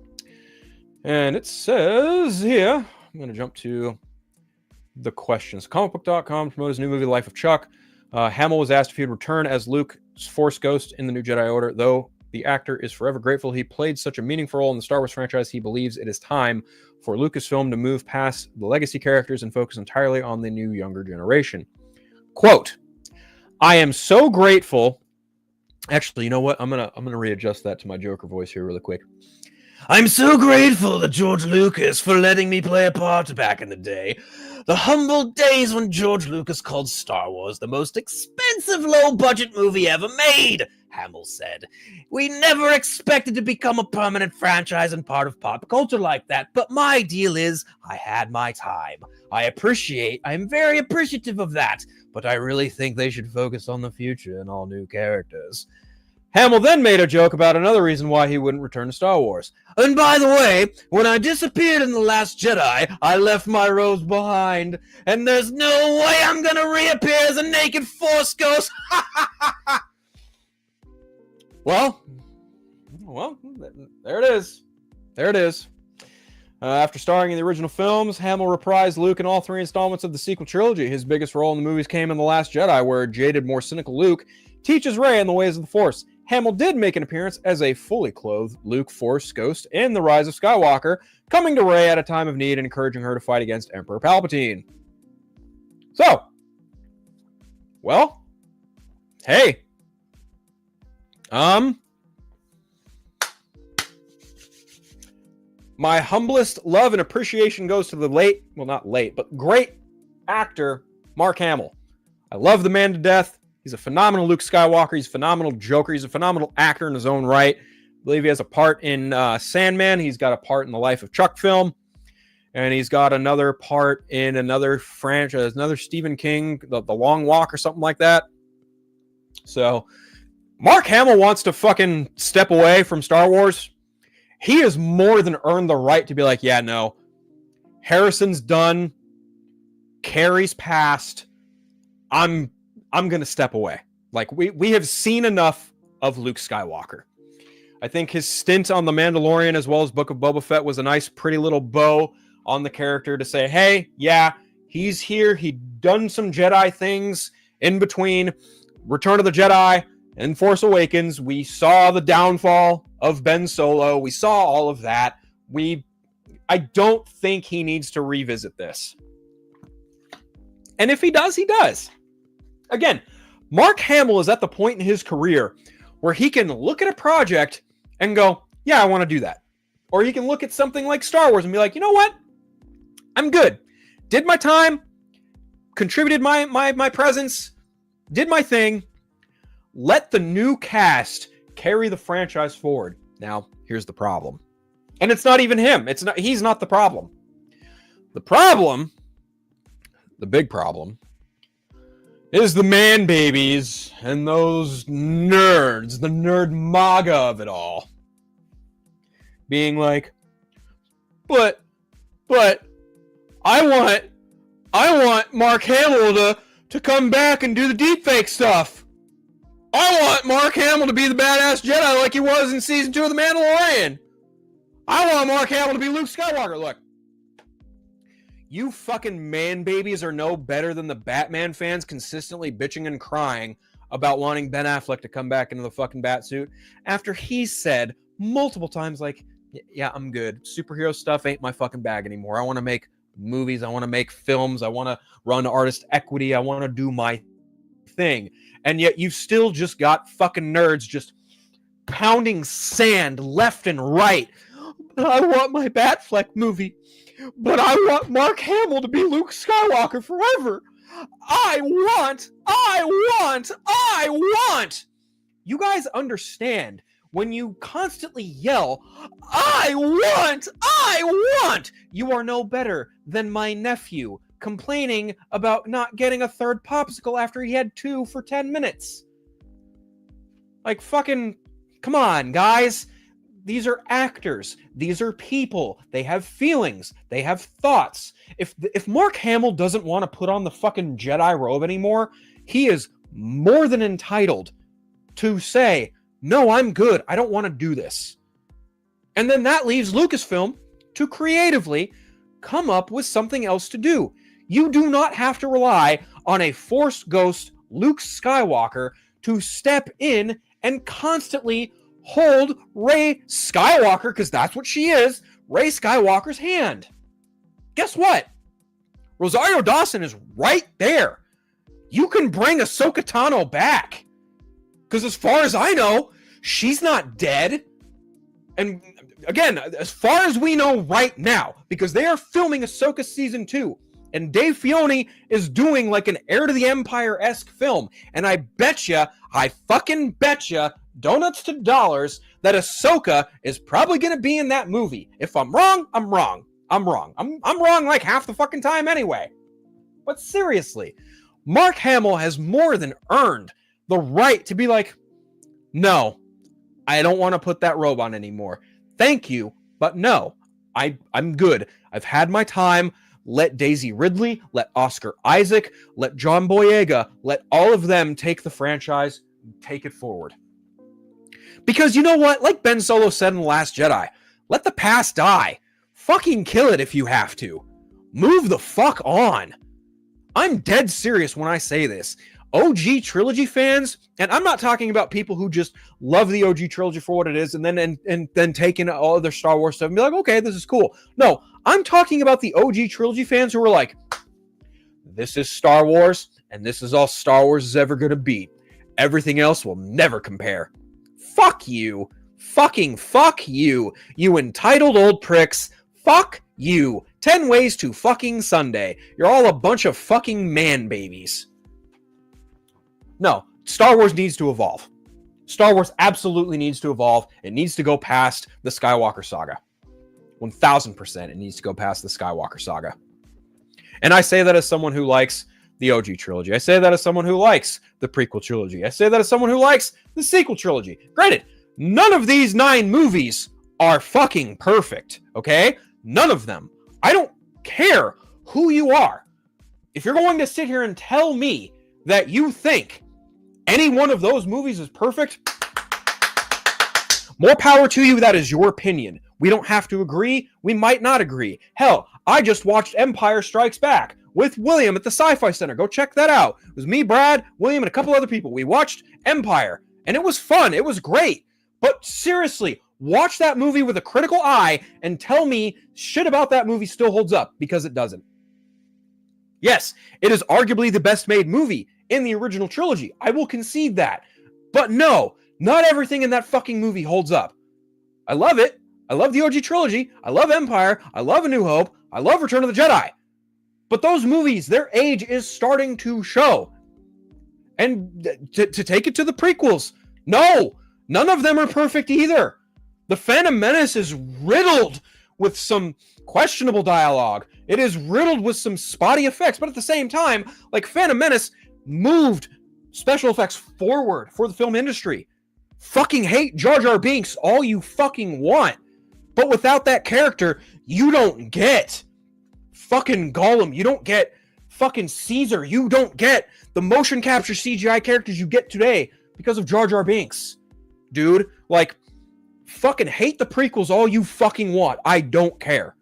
And it says here, I'm going to jump to the questions. Comicbook.com promotes his new movie, Life of Chuck. Hamill was asked if he would return as Luke Force ghost in the new Jedi Order, though the actor is forever grateful he played such a meaningful role in the Star Wars franchise. He believes it is time for Lucasfilm to move past the legacy characters and focus entirely on the new younger generation. Quote, I am so grateful. Actually, you know what? I'm gonna readjust that to my Joker voice here really quick. I'm so grateful to George Lucas for letting me play a part back in the day. The humble days when George Lucas called Star Wars the most expensive low-budget movie ever made, Hamill said. We never expected to become a permanent franchise and part of pop culture like that, but my deal is I had my time. I'm very appreciative of that, but I really think they should focus on the future and all new characters. Hamill then made a joke about another reason why he wouldn't return to Star Wars. And by the way, when I disappeared in The Last Jedi, I left my robes behind, and there's no way I'm gonna reappear as a naked Force ghost. Well, there it is. There it is. After starring in the original films, Hamill reprised Luke in all 3 installments of the sequel trilogy. His biggest role in the movies came in The Last Jedi, where a jaded, more cynical Luke teaches Rey in the ways of the Force. Hamill did make an appearance as a fully clothed Luke Force ghost in The Rise of Skywalker, coming to Rey at a time of need and encouraging her to fight against Emperor Palpatine. So, well, hey, my humblest love and appreciation goes to the great actor, Mark Hamill. I love the man to death. He's a phenomenal Luke Skywalker. He's a phenomenal Joker. He's a phenomenal actor in his own right. I believe he has a part in Sandman. He's got a part in the Life of Chuck film. And he's got another part in another franchise, another Stephen King, the Long Walk or something like that. So, Mark Hamill wants to fucking step away from Star Wars. He has more than earned the right to be like, yeah, no. Harrison's done. Carrie's passed. I'm going to step away. Like, we have seen enough of Luke Skywalker. I think his stint on The Mandalorian as well as Book of Boba Fett was a nice, pretty little bow on the character to say, hey, yeah, he's here. He'd done some Jedi things in between Return of the Jedi and Force Awakens. We saw the downfall of Ben Solo. We saw all of that. I don't think he needs to revisit this. And if he does, he does. Again, Mark Hamill is at the point in his career where he can look at a project and go, yeah, I want to do that. Or he can look at something like Star Wars and be like, you know what? I'm good. Did my time, contributed my presence, did my thing. Let the new cast carry the franchise forward. Now, here's the problem. And it's not even him. He's not the problem. The problem, the big problem, is the man babies and those nerds, the nerd MAGA of it all. Being like, but I want Mark Hamill to come back and do the deepfake stuff. I want Mark Hamill to be the badass Jedi like he was in season 2 of The Mandalorian. I want Mark Hamill to be Luke Skywalker. Look, you fucking man babies are no better than the Batman fans consistently bitching and crying about wanting Ben Affleck to come back into the fucking Batsuit after he said multiple times, like, yeah, I'm good. Superhero stuff ain't my fucking bag anymore. I want to make movies. I want to make films. I want to run artist equity. I want to do my thing. And yet you've still just got fucking nerds just pounding sand left and right. I want my Batfleck movie. But I want Mark Hamill to be Luke Skywalker forever. I want. You guys understand when you constantly yell, I want. You are no better than my nephew complaining about not getting a third popsicle after he had 2 for 10 minutes. Like, fucking, come on, guys. These are actors. These are people. They have feelings. They have thoughts. If Mark Hamill doesn't want to put on the fucking Jedi robe anymore, he is more than entitled to say, no, I'm good. I don't want to do this. And then that leaves Lucasfilm to creatively come up with something else to do. You do not have to rely on a Force ghost Luke Skywalker to step in and constantly hold Rey Skywalker, because that's what she is, Rey Skywalker's hand. Guess what? Rosario Dawson is right there. You can bring Ahsoka Tano back. Because as far as I know, she's not dead. And again, as far as we know right now, because they are filming Ahsoka Season 2, and Dave Filoni is doing like an Heir to the Empire-esque film, and I fucking betcha, donuts to dollars, that Ahsoka is probably going to be in that movie. If I'm wrong, I'm wrong. I'm wrong. I'm wrong like half the fucking time anyway. But seriously, Mark Hamill has more than earned the right to be like, no, I don't want to put that robe on anymore. Thank you, but no, I'm good. I've had my time. Let Daisy Ridley, let Oscar Isaac, let John Boyega, let all of them take the franchise, take it forward. Because you know what? Like Ben Solo said in The Last Jedi, let the past die. Fucking kill it if you have to. Move the fuck on. I'm dead serious when I say this. OG trilogy fans, and I'm not talking about people who just love the OG trilogy for what it is and then take in all other Star Wars stuff and be like, okay, this is cool. No, I'm talking about the OG trilogy fans who are like, this is Star Wars, and this is all Star Wars is ever going to be. Everything else will never compare. Fuck you. Fucking fuck you. You entitled old pricks. Fuck you. 10 ways to fucking Sunday. You're all a bunch of fucking man babies. No, Star Wars needs to evolve. Star Wars absolutely needs to evolve. It needs to go past the Skywalker saga. 1000% it needs to go past the Skywalker saga. And I say that as someone who likes the OG trilogy. I say that as someone who likes the prequel trilogy. I say that as someone who likes the sequel trilogy. Granted, none of these 9 movies are fucking perfect, okay? None of them. I don't care who you are. If you're going to sit here and tell me that you think any one of those movies is perfect, more power to you. That is your opinion. We don't have to agree. We might not agree. Hell, I just watched Empire Strikes Back with William at the Sci-Fi Center. Go check that out. It was me, Brad, William, and a couple other people. We watched Empire, and it was fun. It was great. But seriously, watch that movie with a critical eye and tell me shit about that movie still holds up, because it doesn't. Yes, it is arguably the best made movie in the original trilogy. I will concede that. But no, not everything in that fucking movie holds up. I love it. I love the OG trilogy. I love Empire. I love A New Hope. I love Return of the Jedi. But those movies, their age is starting to show. And to take it to the prequels, no, none of them are perfect either. The Phantom Menace is riddled with some questionable dialogue. It is riddled with some spotty effects. But at the same time, like, Phantom Menace moved special effects forward for the film industry. Fucking hate Jar Jar Binks all you fucking want. But without that character, you don't get fucking Gollum. You don't get fucking Caesar. You don't get the motion capture CGI characters you get today because of Jar Jar Binks. Dude, like, fucking hate the prequels all you fucking want. I don't care.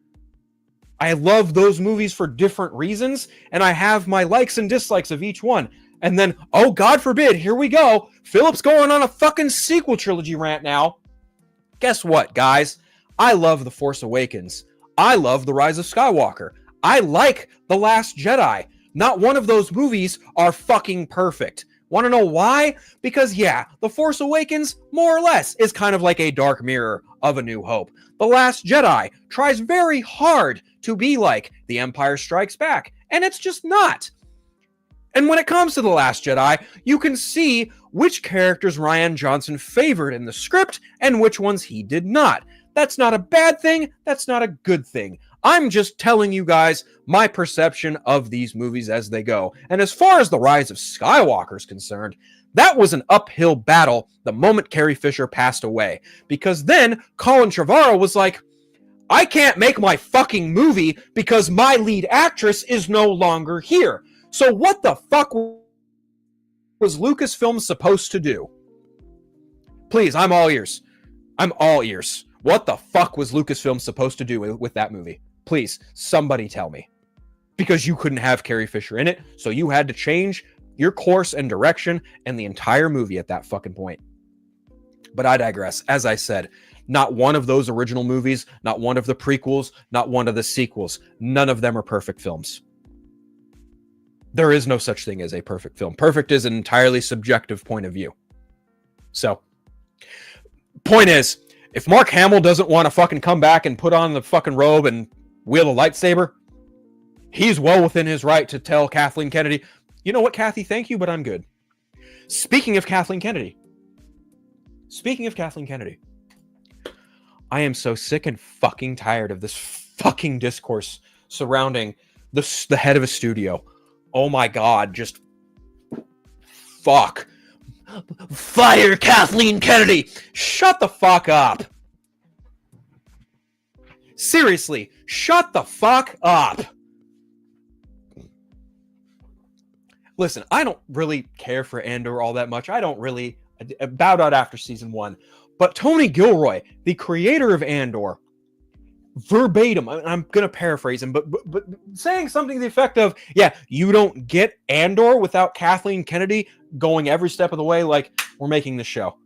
I love those movies for different reasons, and I have my likes and dislikes of each one. And then, oh, God forbid, here we go. Philip's going on a fucking sequel trilogy rant now. Guess what, guys? I love The Force Awakens. I love The Rise of Skywalker. I like The Last Jedi. Not one of those movies are fucking perfect. Want to know why? Because, yeah, The Force Awakens, more or less, is kind of like a dark mirror of A New Hope. The Last Jedi tries very hard to be like The Empire Strikes Back, and it's just not. And when it comes to The Last Jedi, you can see which characters Rian Johnson favored in the script and which ones he did not. That's not a bad thing. That's not a good thing. I'm just telling you guys my perception of these movies as they go. And as far as The Rise of Skywalker is concerned, that was an uphill battle the moment Carrie Fisher passed away. Because then Colin Trevorrow was like, I can't make my fucking movie because my lead actress is no longer here. So what the fuck was Lucasfilm supposed to do? Please, I'm all ears. I'm all ears. What the fuck was Lucasfilm supposed to do with that movie? Please, somebody tell me. Because you couldn't have Carrie Fisher in it, so you had to change your course and direction and the entire movie at that fucking point. But I digress. As I said, not one of those original movies, not one of the prequels, not one of the sequels, none of them are perfect films. There is no such thing as a perfect film. Perfect is an entirely subjective point of view. So, point is, if Mark Hamill doesn't want to fucking come back and put on the fucking robe and wield a lightsaber, he's well within his right to tell Kathleen Kennedy, you know what, Kathy, thank you, but I'm good. Speaking of Kathleen Kennedy, I am so sick and fucking tired of this fucking discourse surrounding the head of a studio. Oh my God, just fuck. Fire Kathleen Kennedy. Shut the fuck up. Seriously, shut the fuck up. Listen, I don't really care for Andor all that much. I bowed out after season 1. But Tony Gilroy, the creator of Andor, verbatim, I'm going to paraphrase him, but saying something to the effect of, yeah, you don't get Andor without Kathleen Kennedy going every step of the way like we're making this show.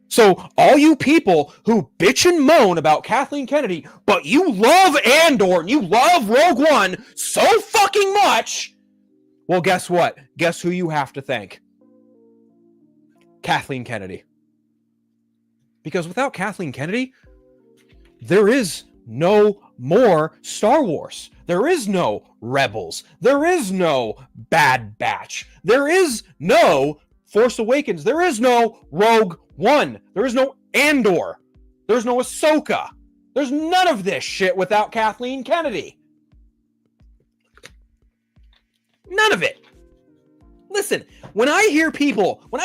So all you people who bitch and moan about Kathleen Kennedy, but you love Andor and you love Rogue One so fucking much, well, guess what? Guess who you have to thank? Kathleen Kennedy. Because without Kathleen Kennedy, there is no more Star Wars. There is no Rebels. There is no Bad Batch. There is no Force Awakens. There is no Rogue One. There is no Andor. There's no Ahsoka. There's none of this shit without Kathleen Kennedy. None of it. Listen, when I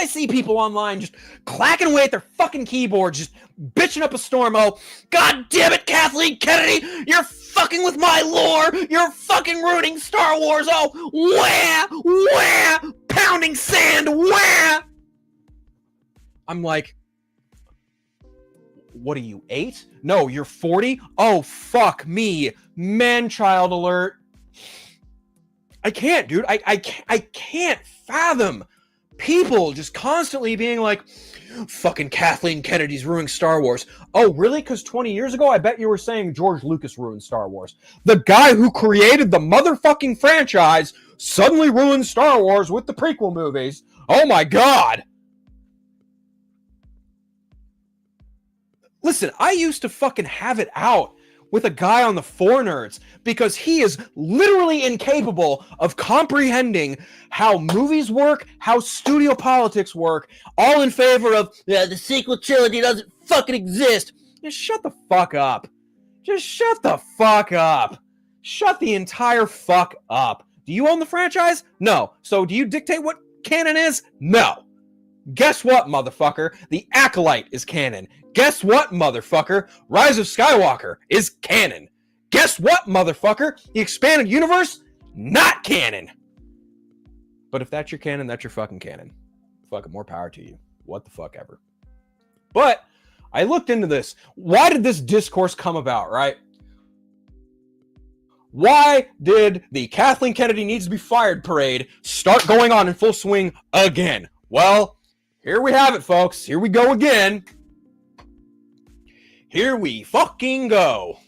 see people online just clacking away at their fucking keyboards, just bitching up a storm, oh, God damn it, Kathleen Kennedy, you're fucking with my lore, you're fucking ruining Star Wars, oh, wah, pounding sand, wah. I'm like, what are you, 8? No, you're 40? Oh, fuck me, man-child alert. I can't, dude. I can't fathom people just constantly being like, fucking Kathleen Kennedy's ruining Star Wars. Oh, really? Because 20 years ago, I bet you were saying George Lucas ruined Star Wars. The guy who created the motherfucking franchise suddenly ruined Star Wars with the prequel movies. Oh my God. Listen, I used to fucking have it out with a guy on the 4Nerds because he is literally incapable of comprehending how movies work, how studio politics work, all in favor of the sequel trilogy doesn't fucking exist. Just shut the fuck up. Just shut the fuck up. Shut the entire fuck up. Do you own the franchise? No. So do you dictate what canon is? No. Guess what, motherfucker? The Acolyte is canon. Guess what, motherfucker? Rise of Skywalker is canon. Guess what, motherfucker? The expanded universe? Not canon. But if that's your canon, that's your fucking canon. Fucking more power to you. What the fuck ever. But I looked into this. Why did this discourse come about, right? Why did the Kathleen Kennedy needs to be fired parade start going on in full swing again? Well, here we have it, folks. Here we go again. Here we fucking go.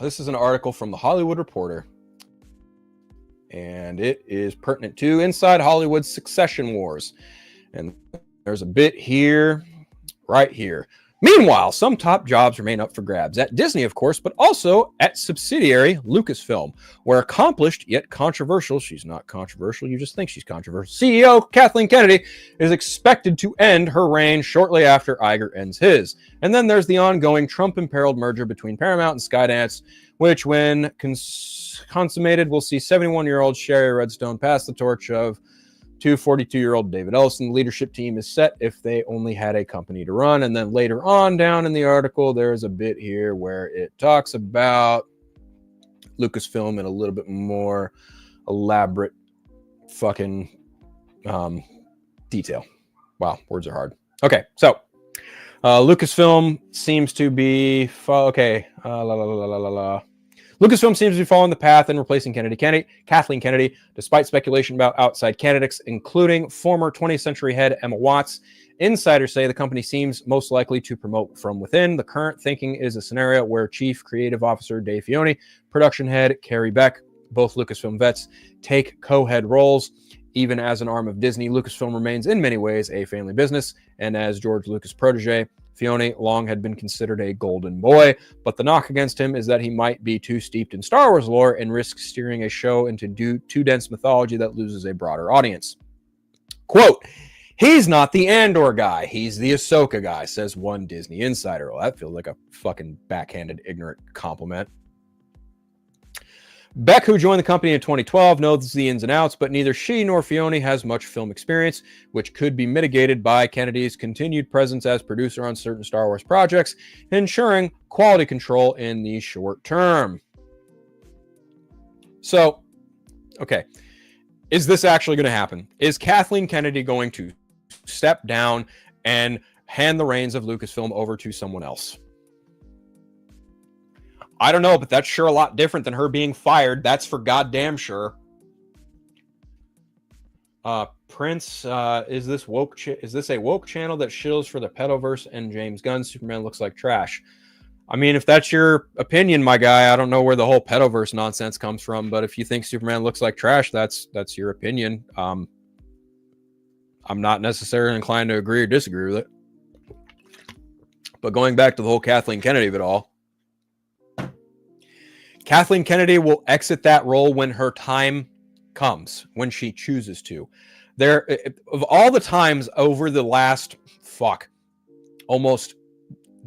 This is an article from The Hollywood Reporter. And it is pertinent to Inside Hollywood's Succession Wars. And there's a bit here, right here. Meanwhile, some top jobs remain up for grabs at Disney, of course, but also at subsidiary Lucasfilm, where accomplished yet controversial, she's not controversial, you just think she's controversial, CEO Kathleen Kennedy is expected to end her reign shortly after Iger ends his. And then there's the ongoing Trump-imperiled merger between Paramount and Skydance, which, when consummated, will see 71-year-old Sherry Redstone pass the torch of to 42-year-old David Ellison. The leadership team is set if they only had a company to run. And then later on down in the article, there's a bit here where it talks about Lucasfilm in a little bit more elaborate fucking detail. Wow, words are hard. Okay, so Lucasfilm seems to be... Lucasfilm seems to be following the path and replacing Kathleen Kennedy, despite speculation about outside candidates, including former 20th Century head Emma Watts. Insiders say the company seems most likely to promote from within. The current thinking is a scenario where Chief Creative Officer Dave Filoni, production head Carrie Beck, both Lucasfilm vets, take co-head roles. Even as an arm of Disney, Lucasfilm remains in many ways a family business, and as George Lucas' protege, Filoni long had been considered a golden boy, but the knock against him is that he might be too steeped in Star Wars lore and risk steering a show into too dense mythology that loses a broader audience. Quote, "He's not the Andor guy, he's the Ahsoka guy," says one Disney insider. Well, that feels like a fucking backhanded, ignorant compliment. Beck, who joined the company in 2012, knows the ins and outs, but neither she nor Filoni has much film experience, which could be mitigated by Kennedy's continued presence as producer on certain Star Wars projects, ensuring quality control in the short term. So, okay, is this actually going to happen? Is Kathleen Kennedy going to step down and hand the reins of Lucasfilm over to someone else? I don't know, but that's sure a lot different than her being fired. That's for goddamn sure. Prince, is this a woke channel that shills for the pedoverse and James Gunn? Superman looks like trash. I mean, if that's your opinion, my guy, I don't know where the whole pedoverse nonsense comes from, but if you think Superman looks like trash, that's your opinion. I'm not necessarily inclined to agree or disagree with it. But going back to the whole Kathleen Kennedy of it all, Kathleen Kennedy will exit that role when her time comes, when she chooses to. There, of all the times over the last, almost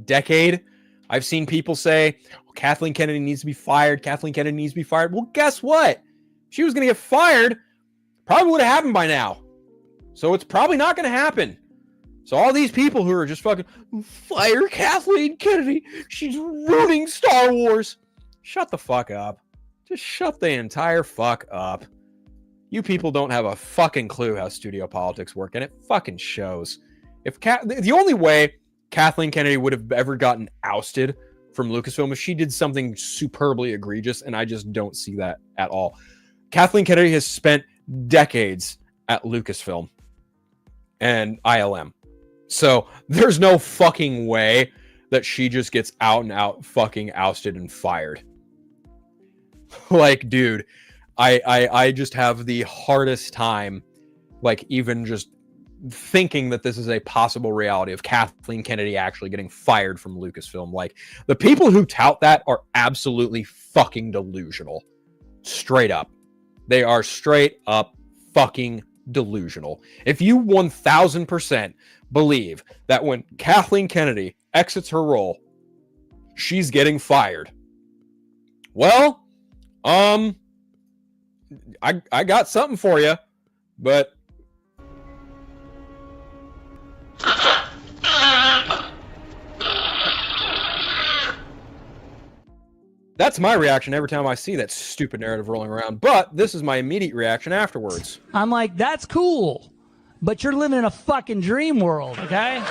decade, I've seen people say, Kathleen Kennedy needs to be fired. Kathleen Kennedy needs to be fired. Well, guess what? If she was going to get fired, probably would have happened by now. So it's probably not going to happen. So all these people who are just fucking, fire Kathleen Kennedy. She's ruining Star Wars. Shut the fuck up. Just shut the entire fuck up. You people don't have a fucking clue how studio politics work, and it fucking shows. The only way Kathleen Kennedy would have ever gotten ousted from Lucasfilm if she did something superbly egregious, and I just don't see that at all. Kathleen Kennedy has spent decades at Lucasfilm and ILM. So there's no fucking way that she just gets out and out fucking ousted and fired. Like, dude, I just have the hardest time, like, even just thinking that this is a possible reality of Kathleen Kennedy actually getting fired from Lucasfilm. Like, the people who tout that are absolutely fucking delusional. Straight up. They are straight up fucking delusional. If you 1000% believe that when Kathleen Kennedy exits her role, she's getting fired, well, I got something for you, but that's my reaction every time I see that stupid narrative rolling around. But this is my immediate reaction afterwards. I'm like, that's cool, but you're living in a fucking dream world, okay?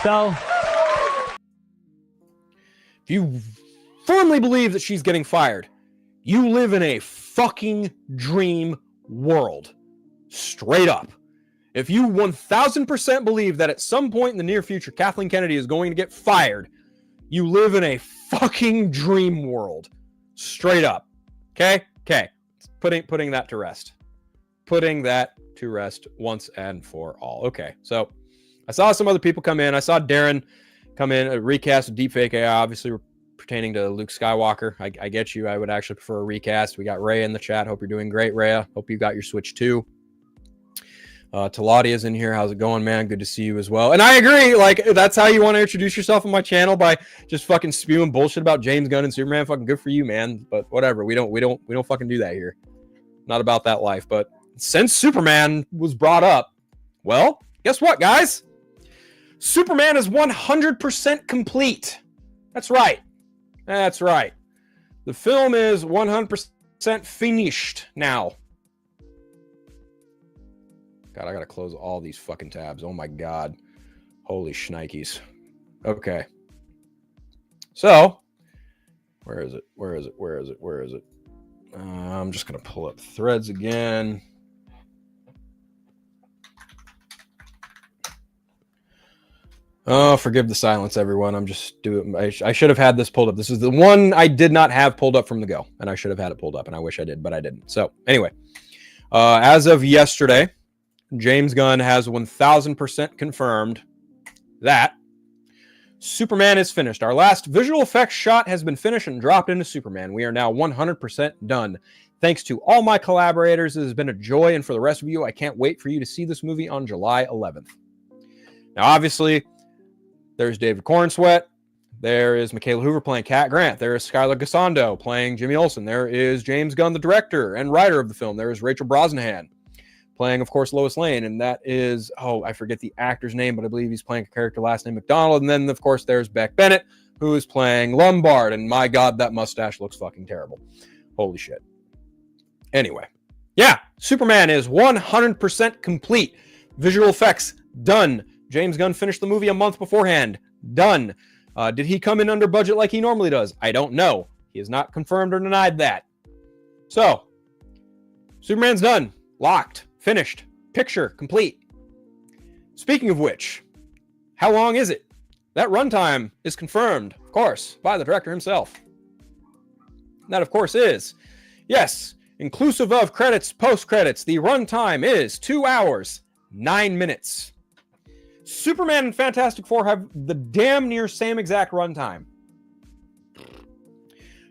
So, if you firmly believe that she's getting fired, you live in a fucking dream world. Straight up. If you 1000% believe that at some point in the near future Kathleen Kennedy is going to get fired, you live in a fucking dream world. Straight up. Okay? Putting that to rest. Putting that to rest once and for all. Okay, so I saw some other people come in. I saw Darren come in, a recast of Deepfake AI, obviously pertaining to Luke Skywalker. I get you. I would actually prefer a recast. We got Rhea in the chat. Hope you're doing great, Rhea. Hope you got your Switch too. Taladia's in here. How's it going, man? Good to see you as well. And I agree. Like, that's how you want to introduce yourself on my channel, by just fucking spewing bullshit about James Gunn and Superman. Fucking good for you, man. But whatever. We don't fucking do that here. Not about that life. But since Superman was brought up, well, guess what, guys? Superman is 100% complete. That's right. That's right. The film is 100% finished now. God, I gotta close all these fucking tabs. Oh my God. Holy shnikes. Okay. So, Where is it? I'm just going to pull up threads again. Oh, forgive the silence, everyone. I'm just doing. I should have had this pulled up. This is the one I did not have pulled up from the go, and I should have had it pulled up, and I wish I did, but I didn't. So anyway, as of yesterday, James Gunn has 1,000% confirmed that Superman is finished. Our last visual effects shot has been finished and dropped into Superman. We are now 100% done. Thanks to all my collaborators, it has been a joy, and for the rest of you, I can't wait for you to see this movie on July 11th. Now, obviously, there's David Cornsweet. There is Michaela Hoover playing Cat Grant. There is Skylar Gassando playing Jimmy Olsen. There is James Gunn, the director and writer of the film. There is Rachel Brosnahan playing, of course, Lois Lane. And that is, I forget the actor's name, but I believe he's playing a character last name McDonald. And then, of course, there's Beck Bennett, who is playing Lombard. And my God, that mustache looks fucking terrible. Holy shit. Anyway, yeah, Superman is 100% complete. Visual effects, done. James Gunn finished the movie a month beforehand. Done. Did he come in under budget like he normally does? I don't know. He has not confirmed or denied that. So, Superman's done. Locked. Finished. Picture complete. Speaking of which, how long is it? That runtime is confirmed, of course, by the director himself. That, of course, is, yes, inclusive of credits, post-credits, the runtime is 2 hours, 9 minutes. Superman and Fantastic Four have the damn near same exact runtime.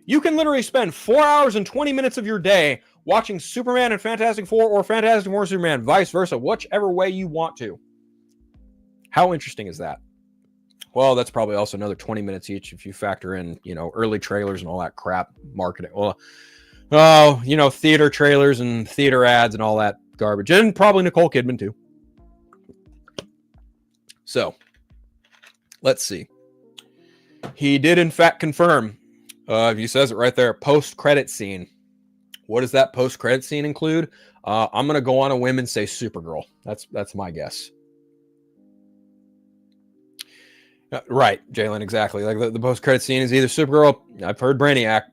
You can literally spend 4 hours and 20 minutes of your day watching Superman and Fantastic Four or Fantastic Four Superman, vice versa, whichever way you want to. How interesting is that? Well, that's probably also another 20 minutes each if you factor in, early trailers and all that crap marketing. Well, theater trailers and theater ads and all that garbage. And probably Nicole Kidman too. So, let's see. He did, in fact, confirm. He says it right there, post-credit scene. What does that post-credit scene include? I'm going to go on a whim and say Supergirl. That's my guess. Right, Jalen, exactly. Like the post-credit scene is either Supergirl. I've heard Brainiac.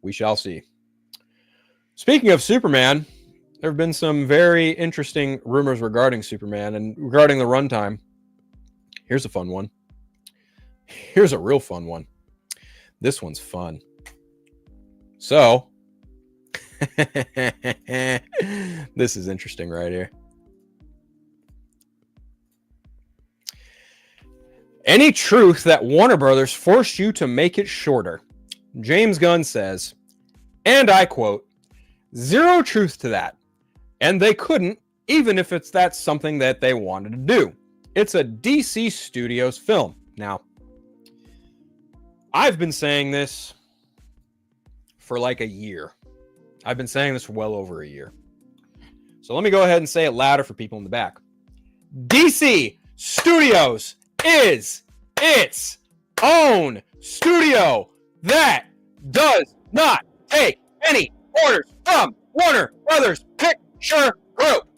We shall see. Speaking of Superman, there have been some very interesting rumors regarding Superman and regarding the runtime. Here's a fun one. Here's a real fun one. This one's fun. So, this is interesting right here. Any truth that Warner Brothers forced you to make it shorter? James Gunn says, and I quote, "Zero truth to that. And they couldn't, even if that's something that they wanted to do. It's a DC Studios film." Now, I've been saying this for like a year. I've been saying this for well over a year. So let me go ahead and say it louder for people in the back. DC Studios is its own studio that does not take any orders from Warner Brothers Picture Group.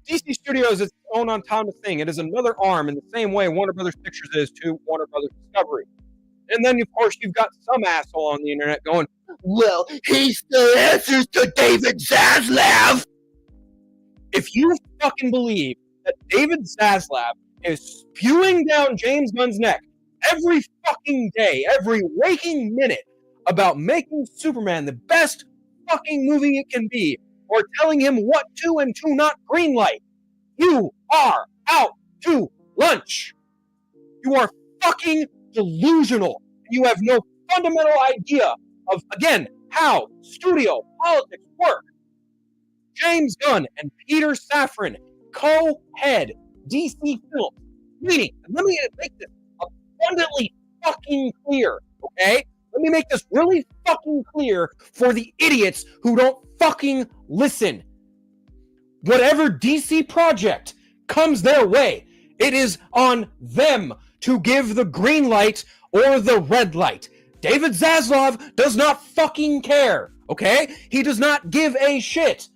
DC Studios is its own autonomous thing. It is another arm in the same way Warner Brothers Pictures is to Warner Brothers Discovery. And then, of course, you've got some asshole on the internet going, well, he still answers to David Zaslav. If you fucking believe that David Zaslav is spewing down James Gunn's neck every fucking day, every waking minute about making Superman the best fucking movie it can be, or telling him what to and to not greenlight, you are out to lunch. You are fucking delusional. You have no fundamental idea of, again, how studio politics work. James Gunn and Peter Safran co-head DC Films. Meaning, let me make this abundantly fucking clear, okay? Let me make this really fucking clear for the idiots who don't fucking listen. Whatever DC project comes their way, it is on them to give the green light or the red light. David Zaslav does not fucking care, okay? He does not give a shit.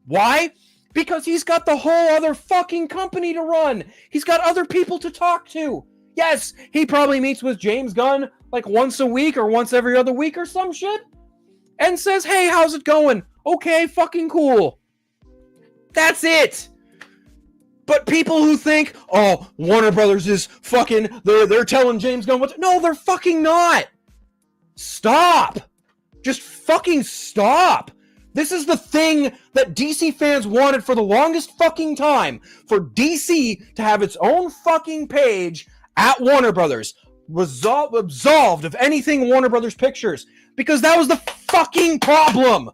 Why? Because he's got the whole other fucking company to run. He's got other people to talk to. Yes, he probably meets with James Gunn like once a week or once every other week or some shit and says, hey, how's it going? Okay, fucking cool. That's it. But people who think, oh, Warner Brothers is fucking, they're telling James Gunn what to, no, they're fucking not. Stop. Just fucking stop. This is the thing that DC fans wanted for the longest fucking time. For DC to have its own fucking page at Warner Brothers. Absolved of anything Warner Brothers Pictures. Because that was the fucking problem.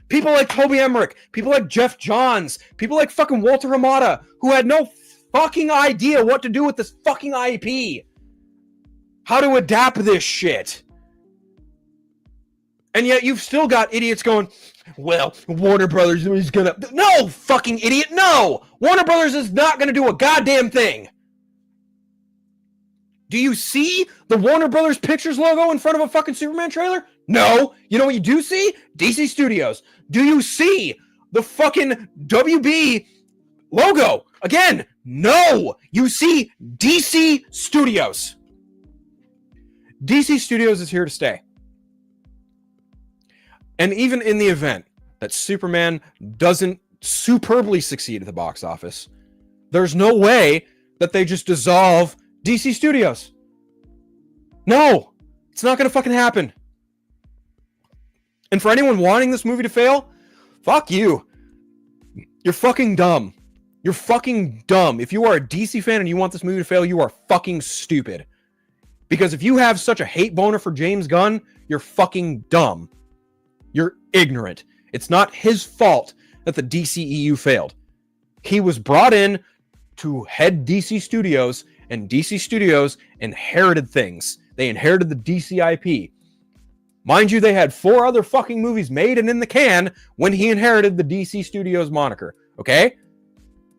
People like Toby Emmerich, people like Jeff Johns, people like fucking Walter Hamada, who had no fucking idea what to do with this fucking IP. How to adapt this shit. And yet you've still got idiots going, well, Warner Brothers is gonna... No, fucking idiot, no! Warner Brothers is not gonna do a goddamn thing. Do you see the Warner Brothers Pictures logo in front of a fucking Superman trailer? No. You know what you do see? DC Studios. Do you see the fucking WB logo? Again, no. You see DC Studios. DC Studios is here to stay. And even in the event that Superman doesn't superbly succeed at the box office, there's no way that they just dissolve DC Studios. No, it's not going to fucking happen. And for anyone wanting this movie to fail, fuck you. You're fucking dumb. You're fucking dumb. If you are a DC fan and you want this movie to fail, you are fucking stupid. Because if you have such a hate boner for James Gunn, you're fucking dumb. You're ignorant. It's not his fault that the DCEU failed. He was brought in to head DC Studios, and DC Studios inherited things. They inherited the DC IP. Mind you, they had 4 other fucking movies made and in the can when he inherited the DC Studios moniker. Okay?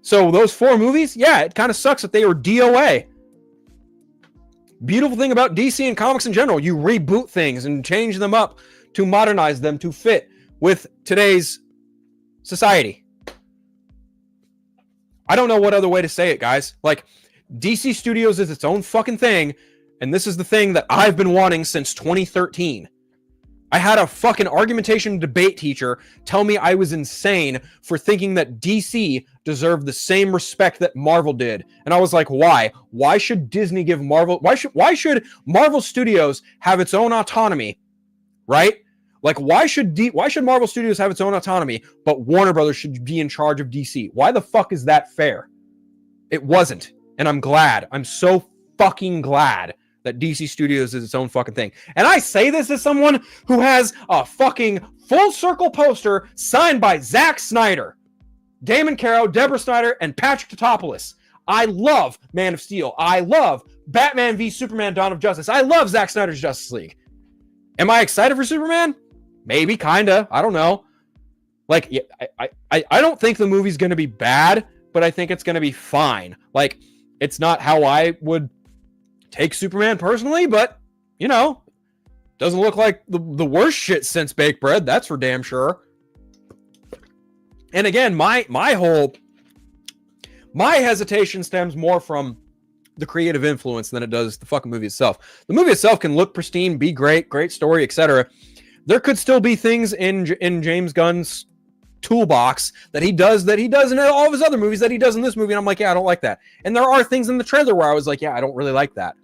So those 4 movies, yeah, it kind of sucks that they were DOA. Beautiful thing about DC and comics in general, you reboot things and change them up to modernize them to fit with today's society. I don't know what other way to say it, guys. Like, DC Studios is its own fucking thing, and this is the thing that I've been wanting since 2013. I had a fucking argumentation debate teacher tell me I was insane for thinking that DC deserved the same respect that Marvel did. And I was like, why? Why should Disney give Marvel... Why should Marvel Studios have its own autonomy? Right? Like, why should Marvel Studios have its own autonomy, but Warner Brothers should be in charge of DC? Why the fuck is that fair? It wasn't. And I'm glad. I'm so fucking glad that DC Studios is its own fucking thing. And I say this as someone who has a fucking full circle poster signed by Zack Snyder, Damon Caro, Deborah Snyder, and Patrick Tatopoulos. I love Man of Steel. I love Batman v Superman Dawn of Justice. I love Zack Snyder's Justice League. Am I excited for Superman? Maybe, kinda. I don't know. Like, yeah, I don't think the movie's going to be bad, but I think it's going to be fine. Like, it's not how I would take Superman personally, but, you know, doesn't look like the worst shit since baked bread. That's for damn sure. And again, my hesitation stems more from the creative influence than it does the fucking movie itself. The movie itself can look pristine, be great story, etc. There could still be things in James Gunn's toolbox that he does in all of his other movies that he does in this movie, and I'm like, yeah, I don't like that. And there are things in the trailer where I was like, yeah, I don't really like that.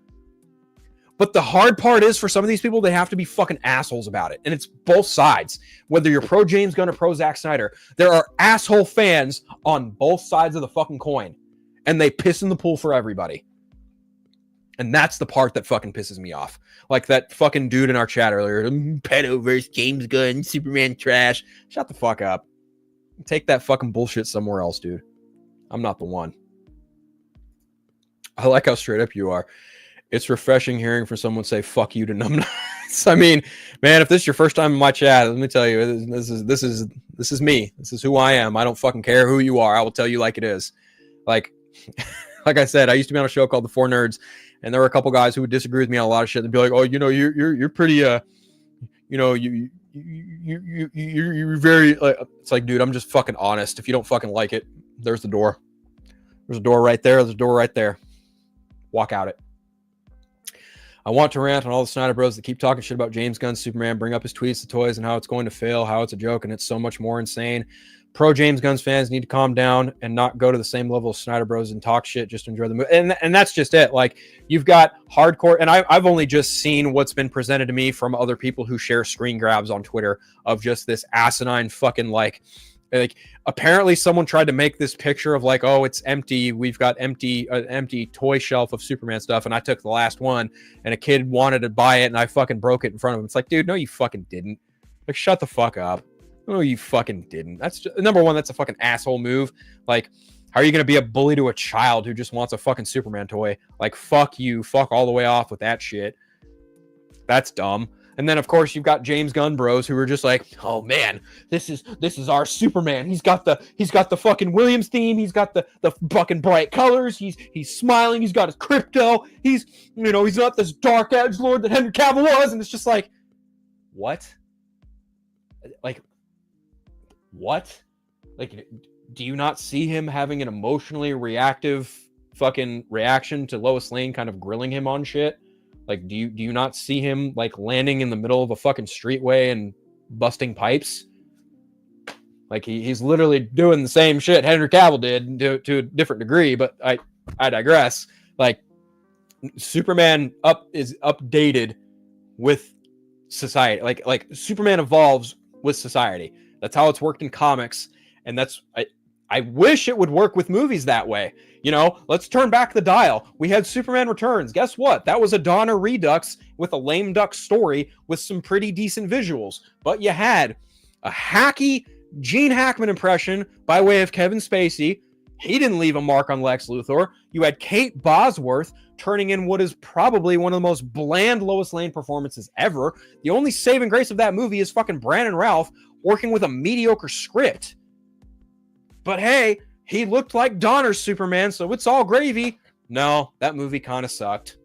But the hard part is, for some of these people, they have to be fucking assholes about it. And it's both sides. Whether you're pro James Gunn or pro Zack Snyder, there are asshole fans on both sides of the fucking coin. And they piss in the pool for everybody. And that's the part that fucking pisses me off. Like that fucking dude in our chat earlier, pedo versus James Gunn, Superman trash. Shut the fuck up. Take that fucking bullshit somewhere else, dude. I'm not the one. I like how straight up you are. It's refreshing hearing from someone say "fuck you" to numbnuts. I mean, man, if this is your first time in my chat, let me tell you, this is me. This is who I am. I don't fucking care who you are. I will tell you like it is. Like I said, I used to be on a show called The Four Nerds, and there were a couple guys who would disagree with me on a lot of shit. They'd be like, "Oh, you know, you're pretty, you know, you're very." It's like, dude, I'm just fucking honest. If you don't fucking like it, there's the door. There's a door right there. There's a door right there. walk out it. I want to rant on all the Snyder Bros that keep talking shit about James Gunn's Superman, bring up his tweets, the toys, and how it's going to fail, how it's a joke, and it's so much more insane. Pro James Gunn's fans need to calm down and not go to the same level of Snyder Bros and talk shit, just enjoy the movie. And that's just it. Like, you've got hardcore, and I've only just seen what's been presented to me from other people who share screen grabs on Twitter of just this asinine fucking like apparently someone tried to make this picture of like, oh, it's empty. We've got empty toy shelf of Superman stuff. And I took the last one and a kid wanted to buy it and I fucking broke it in front of him. It's like, dude, no, you fucking didn't. Like, shut the fuck up. No, you fucking didn't. That's just, number one, that's a fucking asshole move. Like, how are you going to be a bully to a child who just wants a fucking Superman toy? Like, fuck you. Fuck all the way off with that shit. That's dumb. And then, of course, you've got James Gunn bros who are just like, oh man, this is our Superman. He's got the fucking Williams theme. He's got the fucking bright colors. He's smiling. He's got his crypto. He's not this dark edgelord that Henry Cavill was. And it's just like, what? Like, what? Like, do you not see him having an emotionally reactive fucking reaction to Lois Lane kind of grilling him on shit? Like, do you not see him like landing in the middle of a fucking streetway and busting pipes? Like, he's literally doing the same shit Henry Cavill did to a different degree, but I digress. Like, Superman is updated with society. Like Superman evolves with society. That's how it's worked in comics, and I wish it would work with movies that way. You know, let's turn back the dial. We had Superman Returns. Guess what? That was a Donner Redux with a lame duck story with some pretty decent visuals. But you had a hacky Gene Hackman impression by way of Kevin Spacey. He didn't leave a mark on Lex Luthor. You had Kate Bosworth turning in what is probably one of the most bland Lois Lane performances ever. The only saving grace of that movie is fucking Brandon Routh working with a mediocre script. But hey, he looked like Donner's Superman, so it's all gravy. No, that movie kind of sucked.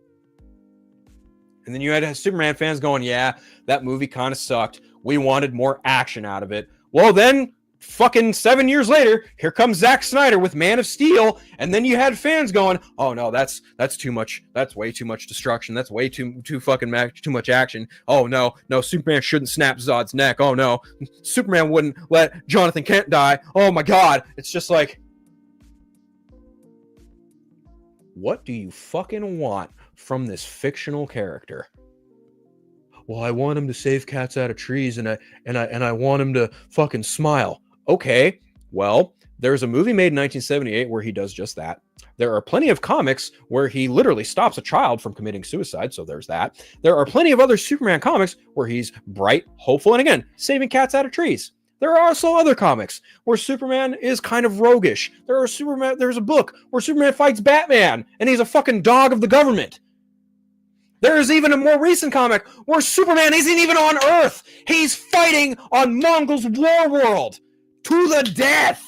And then you had Superman fans going, yeah, that movie kind of sucked. We wanted more action out of it. Well, then, fucking 7 years later, here comes Zack Snyder with Man of Steel, and then you had fans going, oh no, that's too much. That's way too much destruction. That's way too fucking too much action. Oh no, Superman shouldn't snap Zod's neck. Oh no, Superman wouldn't let Jonathan Kent die. Oh my God. It's just like, what do you fucking want from this fictional character? Well, I want him to save cats out of trees, and I want him to fucking smile. Okay, well, there's a movie made in 1978 where he does just that. There are plenty of comics where he literally stops a child from committing suicide, so there's that. There are plenty of other Superman comics where he's bright, hopeful, and again, saving cats out of trees. There are also other comics where Superman is kind of roguish. There's a book where Superman fights Batman, and he's a fucking dog of the government. There is even a more recent comic where Superman isn't even on Earth. He's fighting on Mongol's war world to the death.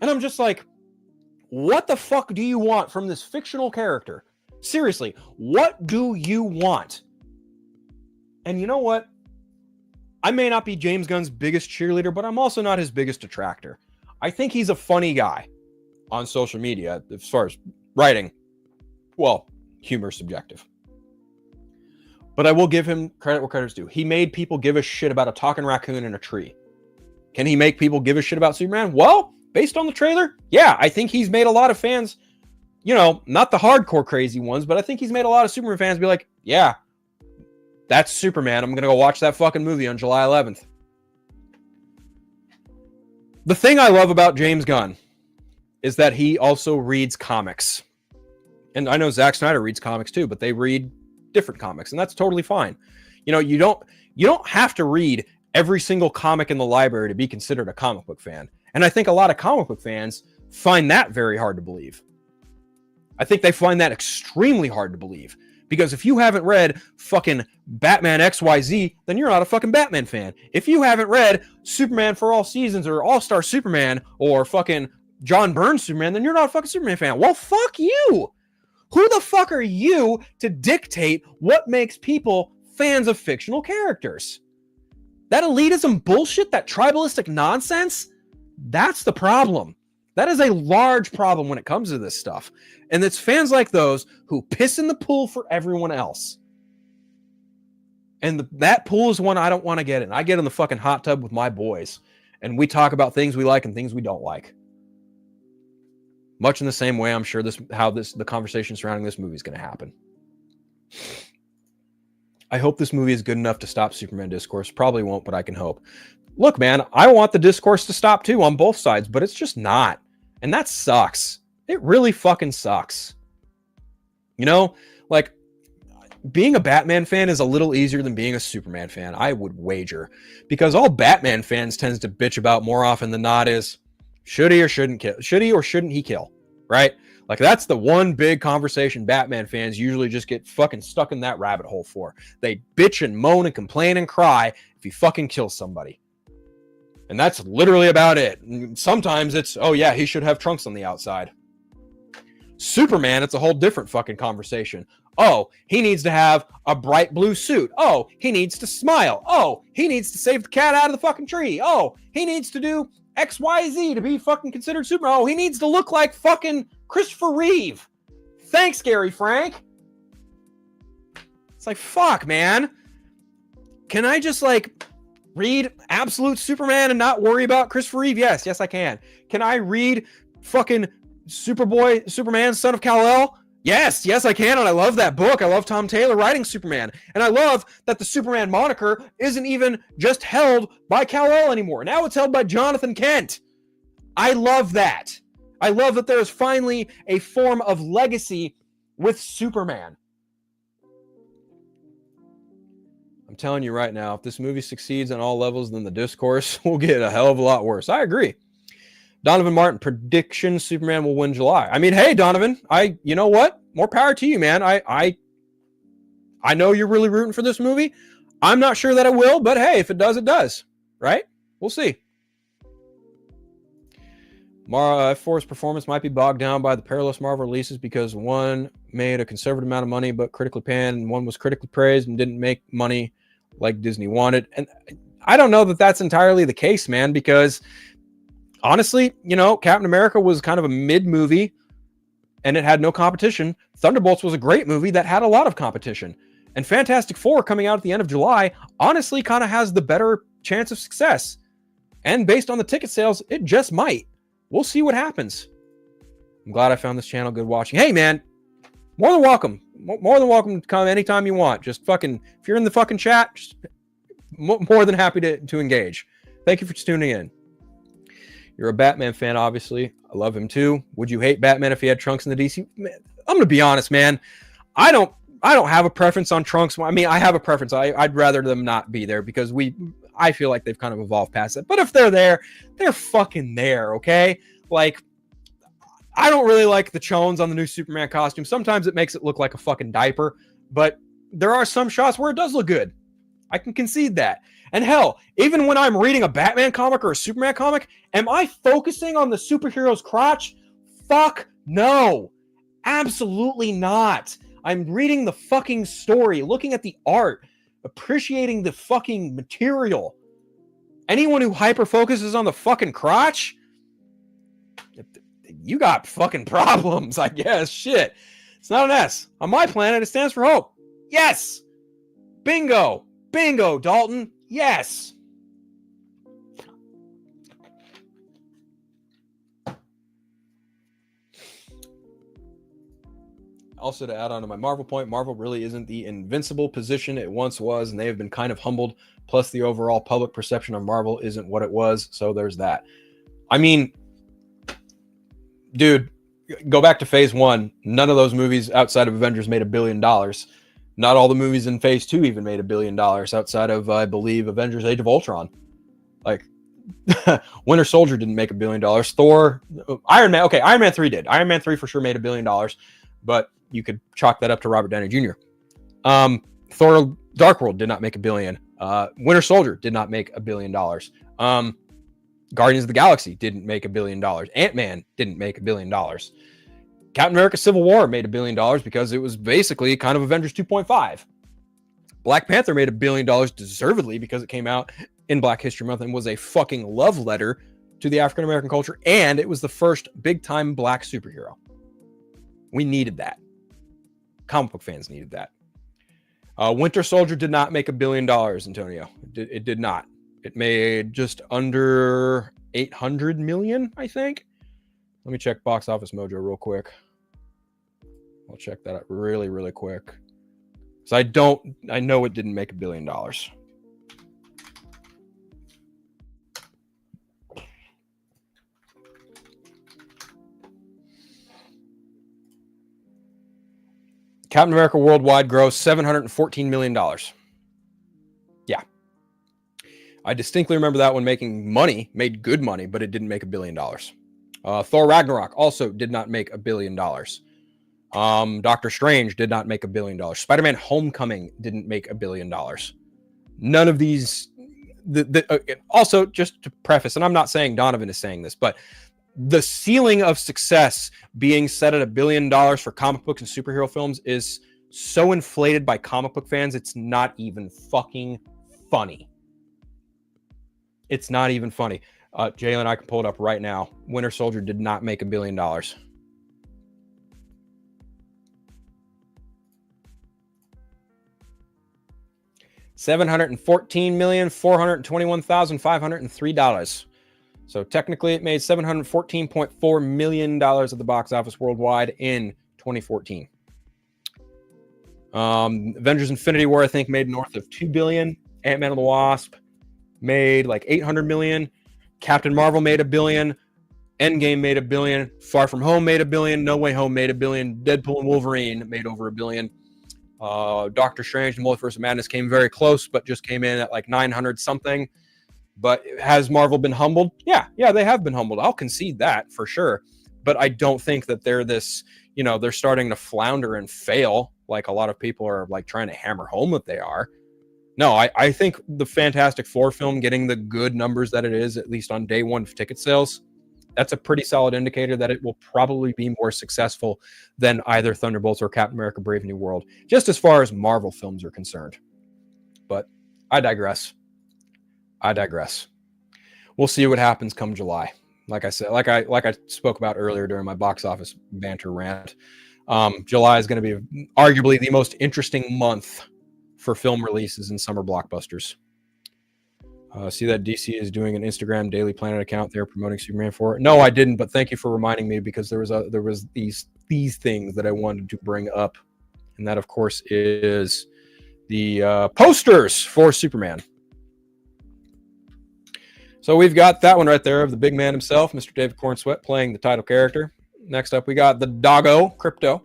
And I'm just like, what the fuck do you want from this fictional character? Seriously, what do you want? And you know what? I may not be James Gunn's biggest cheerleader, but I'm also not his biggest detractor. I think he's a funny guy on social media as far as writing. Well, humor subjective. But I will give him credit where credit's due. He made people give a shit about a talking raccoon in a tree. Can he make people give a shit about Superman? Well, based on the trailer, yeah, I think he's made a lot of fans, you know, not the hardcore crazy ones, but I think he's made a lot of Superman fans be like, yeah, that's Superman. I'm going to go watch that fucking movie on July 11th. The thing I love about James Gunn is that he also reads comics. And I know Zack Snyder reads comics too, but they read different comics, and that's totally fine. You know, you don't have to read every single comic in the library to be considered a comic book fan. And I think a lot of comic book fans find that very hard to believe. I think they find that extremely hard to believe. Because if you haven't read fucking Batman XYZ, then you're not a fucking Batman fan. If you haven't read Superman for All Seasons or All-Star Superman or fucking John Byrne's Superman, then you're not a fucking Superman fan. Well, fuck you. Who the fuck are you to dictate what makes people fans of fictional characters? That elitism bullshit, that tribalistic nonsense, that's the problem. That is a large problem when it comes to this stuff. And it's fans like those who piss in the pool for everyone else. And that pool is one I don't want to get in. I get in the fucking hot tub with my boys, and we talk about things we like and things we don't like. Much in the same way, I'm sure the conversation surrounding this movie is going to happen. I hope this movie is good enough to stop Superman discourse. Probably won't, but I can hope. Look, man, I want the discourse to stop too on both sides, but it's just not. And that sucks. It really fucking sucks. You know, like, being a Batman fan is a little easier than being a Superman fan, I would wager. Because all Batman fans tends to bitch about more often than not is, should he or shouldn't kill? Should he or shouldn't he kill? Right? Like, that's the one big conversation Batman fans usually just get fucking stuck in that rabbit hole for. They bitch and moan and complain and cry if he fucking kills somebody. And that's literally about it. And sometimes it's, oh yeah, he should have trunks on the outside. Superman, it's a whole different fucking conversation. Oh, he needs to have a bright blue suit. Oh, he needs to smile. Oh, he needs to save the cat out of the fucking tree. Oh, he needs to do XYZ to be fucking considered Superman. Oh, he needs to look like fucking Christopher Reeve. Thanks, Gary Frank. It's like, fuck, man. Can I just, like, read Absolute Superman and not worry about Christopher Reeve? Yes, I can. Can I read fucking Superman, Son of Kal-El? Yes, I can, and I love that book. I love Tom Taylor writing Superman. And I love that the Superman moniker isn't even just held by Kal-El anymore. Now it's held by Jonathan Kent. I love that. I love that there is finally a form of legacy with Superman. I'm telling you right now, if this movie succeeds on all levels, then the discourse will get a hell of a lot worse. I agree. Donovan Martin, prediction, Superman will win July. I mean, hey, Donovan, you know what? More power to you, man. I know you're really rooting for this movie. I'm not sure that it will, but hey, if it does, it does. Right? We'll see. F4's performance might be bogged down by the perilous Marvel releases because one made a conservative amount of money but critically panned, and one was critically praised and didn't make money like Disney wanted. And I don't know that that's entirely the case, man, because honestly, you know, Captain America was kind of a mid movie and it had no competition. Thunderbolts was a great movie that had a lot of competition. And Fantastic Four coming out at the end of July honestly kind of has the better chance of success. And based on the ticket sales, it just might. We'll see what happens. I'm glad I found this channel good watching. Hey, man, more than welcome. More than welcome to come anytime you want. Just fucking, if you're in the fucking chat, just more than happy to engage. Thank you for tuning in. You're a Batman fan, obviously. I love him too. Would you hate Batman if he had trunks in the DC? Man, I'm gonna be honest, man. I don't have a preference on trunks. I mean, I have a preference. I'd rather them not be there because I feel like they've kind of evolved past it. But if they're there, they're fucking there, okay? Like, I don't really like the chones on the new Superman costume. Sometimes it makes it look like a fucking diaper, but there are some shots where it does look good. I can concede that. And hell, even when I'm reading a Batman comic or a Superman comic, am I focusing on the superhero's crotch? Fuck no. Absolutely not. I'm reading the fucking story, looking at the art, appreciating the fucking material. Anyone who hyper focuses on the fucking crotch, you got fucking problems, I guess. Shit. It's not an S. On my planet, it stands for hope. Yes. Bingo. Bingo, Dalton. Yes. Also, to add on to my Marvel point, Marvel really isn't the invincible position it once was, and they have been kind of humbled. Plus, the overall public perception of Marvel isn't what it was, so there's that. I mean, dude, go back to Phase 1. None of those movies outside of Avengers made $1 billion. Not all the movies in Phase 2 even made $1 billion outside of, I believe, Avengers Age of Ultron. Like, Winter Soldier didn't make $1 billion. Thor, Iron Man, okay, Iron Man 3 did. Iron Man 3 for sure made $1 billion, but you could chalk that up to Robert Downey Jr. Thor Dark World did not make $1 billion. Winter Soldier did not make $1 billion. Guardians of the Galaxy didn't make $1 billion. Ant-Man didn't make $1 billion. Captain America Civil War made $1 billion because it was basically kind of Avengers 2.5. Black Panther made $1 billion deservedly because it came out in Black History Month and was a fucking love letter to the African American culture, and it was the first big time black superhero. We needed that. Comic book fans needed that. Winter Soldier did not make $1 billion, Antonio. It did not. It made just under 800 million, I think. Let me check Box Office Mojo real quick. I'll check that out really, really quick. So I know it didn't make $1 billion. Captain America worldwide gross $714 million. Yeah. I distinctly remember that one making money, made good money, but it didn't make $1 billion. Thor Ragnarok also did not make $1 billion. Doctor Strange did not make $1 billion. Spider-Man Homecoming didn't make $1 billion. None of these. Also, just to preface, and I'm not saying Donovan is saying this, but the ceiling of success being set at $1 billion for comic books and superhero films is so inflated by comic book fans, it's not even fucking funny. It's not even funny. Jalen, I can pull it up right now. Winter Soldier did not make $1 billion. $714,421,503. So technically it made $714.4 million at the box office worldwide in 2014. Avengers Infinity War, I think, made north of $2 billion. Ant-Man and the Wasp made like $800 million. Captain Marvel made $1 billion. Endgame made $1 billion. Far From Home made $1 billion. No Way Home made $1 billion. Deadpool and Wolverine made over $1 billion. Doctor Strange and Multiverse of Madness came very close, but just came in at like 900 something. But has Marvel been humbled? Yeah, they have been humbled. I'll concede that for sure. But I don't think that they're this, they're starting to flounder and fail like a lot of people are like trying to hammer home that they are. No, I think the Fantastic Four film getting the good numbers that it is, at least on day one of ticket sales, that's a pretty solid indicator that it will probably be more successful than either Thunderbolts or Captain America Brave New World, just as far as Marvel films are concerned. But I digress. We'll see what happens come July. Like I said, like I spoke about earlier during my box office banter rant, July is going to be arguably the most interesting month for film releases and summer blockbusters. See that DC is doing an Instagram Daily Planet account. They're promoting Superman 4. No, I didn't, but thank you for reminding me, because there was these things that I wanted to bring up, and that of course is the posters for Superman. So we've got that one right there of the big man himself, Mr. David Cornsweat, playing the title character. Next up, we got the doggo, Crypto.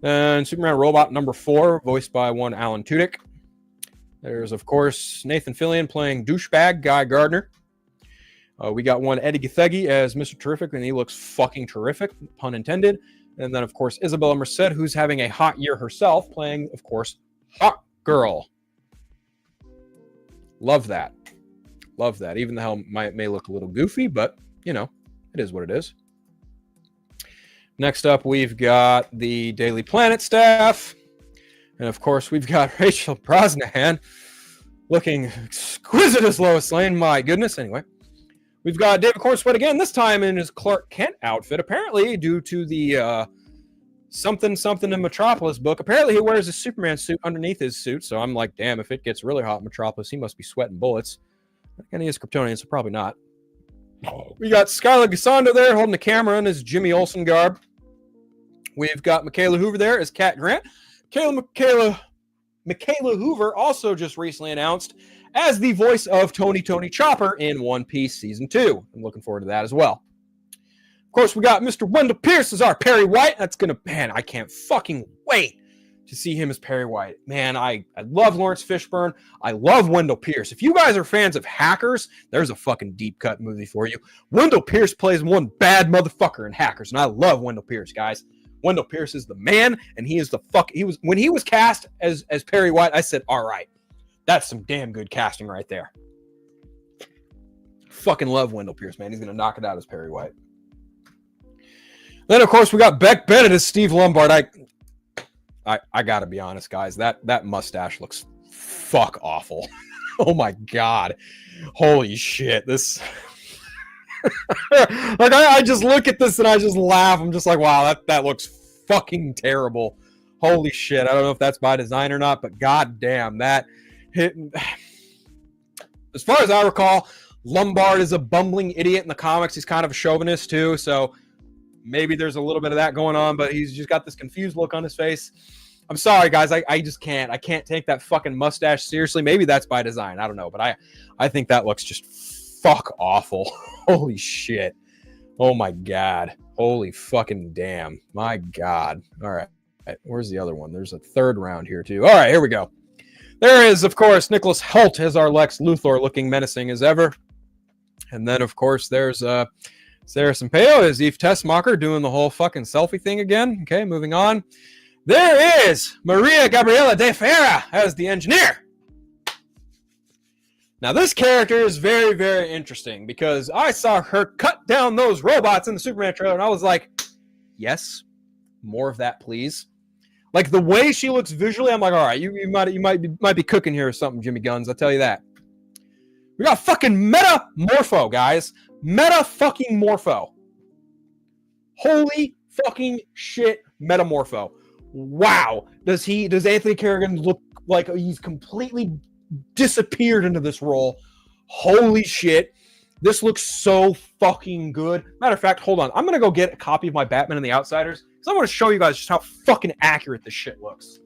And Superman Robot number 4, voiced by one Alan Tudyk. There's, of course, Nathan Fillion playing douchebag Guy Gardner. We got one Eddie Gathegi as Mr. Terrific, and he looks fucking terrific, pun intended. And then, of course, Isabella Merced, who's having a hot year herself, playing, of course, Hot Girl. Love that. Even though it may look a little goofy, but, it is what it is. Next up, we've got the Daily Planet staff. And, of course, we've got Rachel Brosnahan looking exquisite as Lois Lane. My goodness. Anyway, we've got David Cornsweat again, this time in his Clark Kent outfit. Apparently, due to the something in Metropolis book, apparently he wears a Superman suit underneath his suit. So I'm like, damn, if it gets really hot in Metropolis, he must be sweating bullets. And he is Kryptonian, so probably not. We got Skylar Gisondo there holding the camera in his Jimmy Olsen garb. We've got Michaela Hoover there as Cat Grant. Michaela Hoover also just recently announced as the voice of Tony Chopper in One Piece Season 2. I'm looking forward to that as well. Of course, we got Mr. Wendell Pierce as our Perry White. I can't fucking wait to see him as Perry White. Man, I love Lawrence Fishburne. I love Wendell Pierce. If you guys are fans of Hackers, there's a fucking deep cut movie for you. Wendell Pierce plays one bad motherfucker in Hackers, and I love Wendell Pierce, guys. Wendell Pierce is the man, and when he was cast as Perry White, I said, all right, that's some damn good casting right there. Fucking love Wendell Pierce, man. He's going to knock it out as Perry White. Then, of course, we got Beck Bennett as Steve Lombard. I got to be honest, guys. That mustache looks fuck awful. Oh, my God. Holy shit. This... Like I just look at this and I just laugh. I'm just like, wow, that looks fucking terrible. Holy shit. I don't know if that's by design or not, but goddamn, that hit. As far as I recall, Lombard is a bumbling idiot in the comics. He's kind of a chauvinist too, so maybe there's a little bit of that going on, but he's just got this confused look on his face. I'm sorry, guys. I just can't. I can't take that fucking mustache seriously. Maybe that's by design. I don't know, but I think that looks just fuck awful. Holy shit. Oh my God. Holy fucking damn. My God. All right. Where's the other one? There's a third round here too. All right, here we go. There is, of course, Nicholas Hoult as our Lex Luthor, looking menacing as ever. And then, of course, there's Sarah Sampaio as Eve Tessmacher doing the whole fucking selfie thing again. Okay, moving on. There is Maria Gabriela de Ferreira as the engineer. Now, this character is very, very interesting because I saw her cut down those robots in the Superman trailer, and I was like, yes, more of that, please. Like, the way she looks visually, I'm like, all right, you might be cooking here or something, Jimmy Guns. I'll tell you that. We got fucking Metamorpho, guys. Meta-fucking-morpho. Holy fucking shit, Metamorpho. Wow. Does Anthony Kerrigan look like he's completely disappeared into this role? Holy shit. This looks so fucking good. Matter of fact, hold on. I'm going to go get a copy of my Batman and the Outsiders because I want to show you guys just how fucking accurate this shit looks.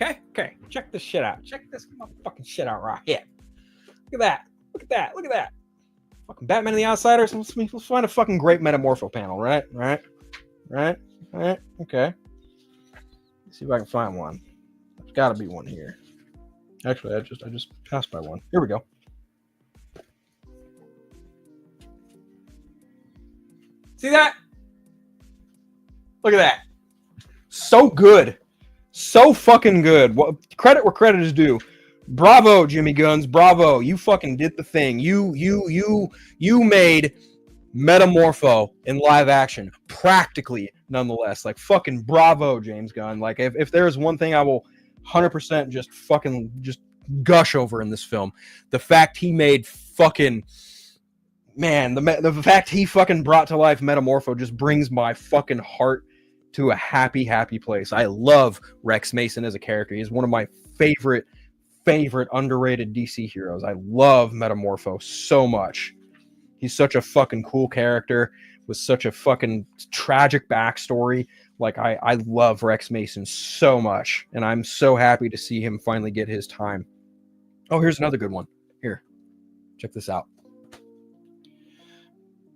Okay. Check this shit out. Check this fucking shit out right here. Look at that. Fucking Batman and the Outsiders. Let's find a fucking great Metamorpho panel, right? Okay. Let's see if I can find one. There's got to be one here. Actually, I just passed by one. Here we go. See that? Look at that. So good. So fucking good. Credit where credit is due. Bravo, Jimmy Guns. Bravo. You fucking did the thing. You made Metamorpho in live action. Practically, nonetheless. Like, fucking bravo, James Gunn. Like, if there's one thing I will 100% just gush over in this film, the fact he made fucking... Man, the fact he fucking brought to life Metamorpho just brings my fucking heart to a happy, happy place. I love Rex Mason as a character. He's one of my favorite underrated DC heroes. I love Metamorpho so much. He's such a fucking cool character with such a fucking tragic backstory. Like, I love Rex Mason so much, and I'm so happy to see him finally get his time. Oh, here's another good one. Here, check this out.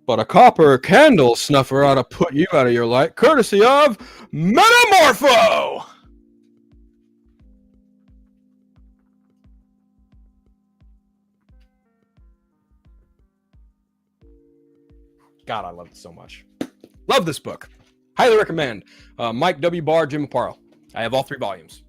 But a copper candle snuffer ought to put you out of your light, courtesy of Metamorpho! God, I love it so much. Love this book. Highly recommend. Mike W. Barr, Jim Aparo. I have all 3 volumes.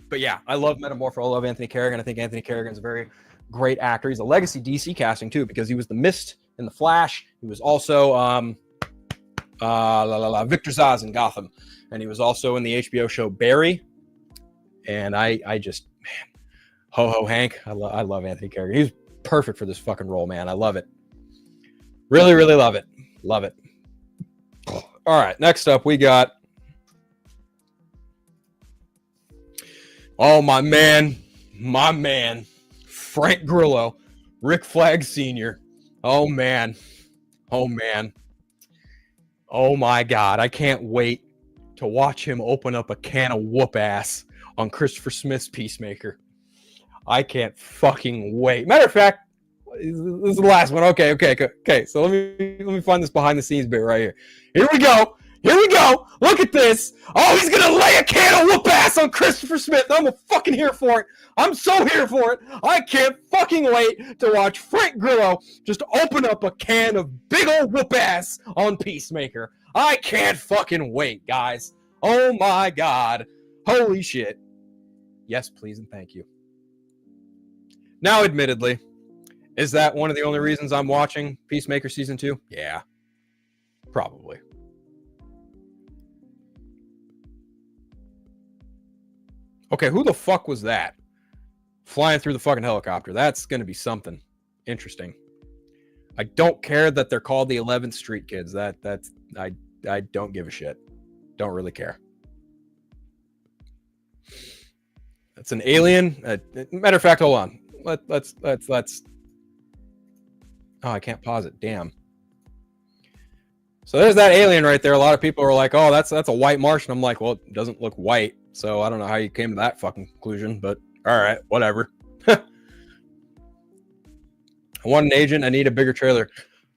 But yeah, I love Metamorpho. I love Anthony Kerrigan. I think Anthony Kerrigan's a very great actor. He's a legacy DC casting too, because he was the Mist in The Flash. He was also Victor Zsasz in Gotham, and he was also in the HBO show Barry. And I just, man, Ho Hank. I love Anthony Kerrigan. He's perfect for this fucking role, man. I love it. Really, really love it. Love it. All right, next up we got. Oh, my man, Frank Grillo, Rick Flag Sr. Oh, man. Oh my God. I can't wait to watch him open up a can of whoop ass on Christopher Smith's Peacemaker. I can't fucking wait. Matter of fact, this is the last one. Okay. So let me find this behind the scenes bit right here. Here we go. Look at this. Oh, he's going to lay a can of whoop ass on Christopher Smith. I'm fucking here for it. I'm so here for it. I can't fucking wait to watch Frank Grillo just open up a can of big old whoop ass on Peacemaker. I can't fucking wait, guys. Oh my God. Holy shit. Yes, please and thank you. Now, admittedly, is that one of the only reasons I'm watching Peacemaker Season 2? Yeah. Probably. Okay, who the fuck was that? Flying through the fucking helicopter. That's going to be something interesting. I don't care that they're called the 11th Street Kids. I don't give a shit. Don't really care. That's an alien. Matter of fact, hold on. Let's. Oh, I can't pause it. Damn. So there's that alien right there. A lot of people are like, "Oh, that's a white Martian." I'm like, "Well, it doesn't look white." So I don't know how you came to that fucking conclusion, but all right, whatever. I want an agent. I need a bigger trailer.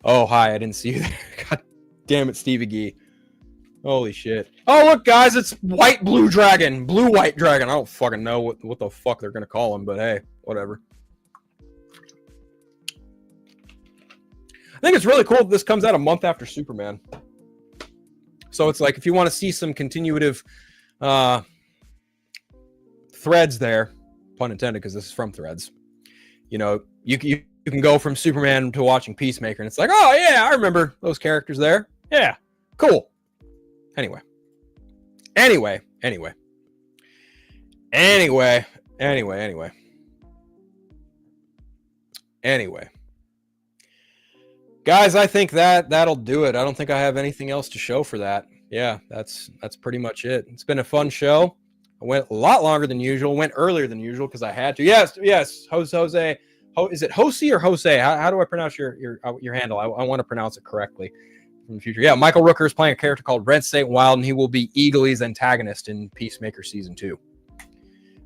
Oh, hi. I didn't see you there. God damn it, Stevie Gee. Holy shit. Oh, look, guys. It's blue white dragon. I don't fucking know what the fuck they're going to call him, but hey, whatever. I think it's really cool that this comes out a month after Superman. So it's like if you want to see some continuative threads there, pun intended, because this is from Threads, you know, you can go from Superman to watching Peacemaker, and it's like, oh yeah, I remember those characters there. Yeah, cool. Anyway. Guys, I think that'll do it. I don't think I have anything else to show for that. Yeah, that's pretty much it. It's been a fun show. I went a lot longer than usual. Went earlier than usual because I had to. Yes. Jose. Is it Jose or Jose? How do I pronounce your handle? I want to pronounce it correctly in the future. Yeah, Michael Rooker is playing a character called Red State Wild, and he will be Eagly's antagonist in Peacemaker Season 2.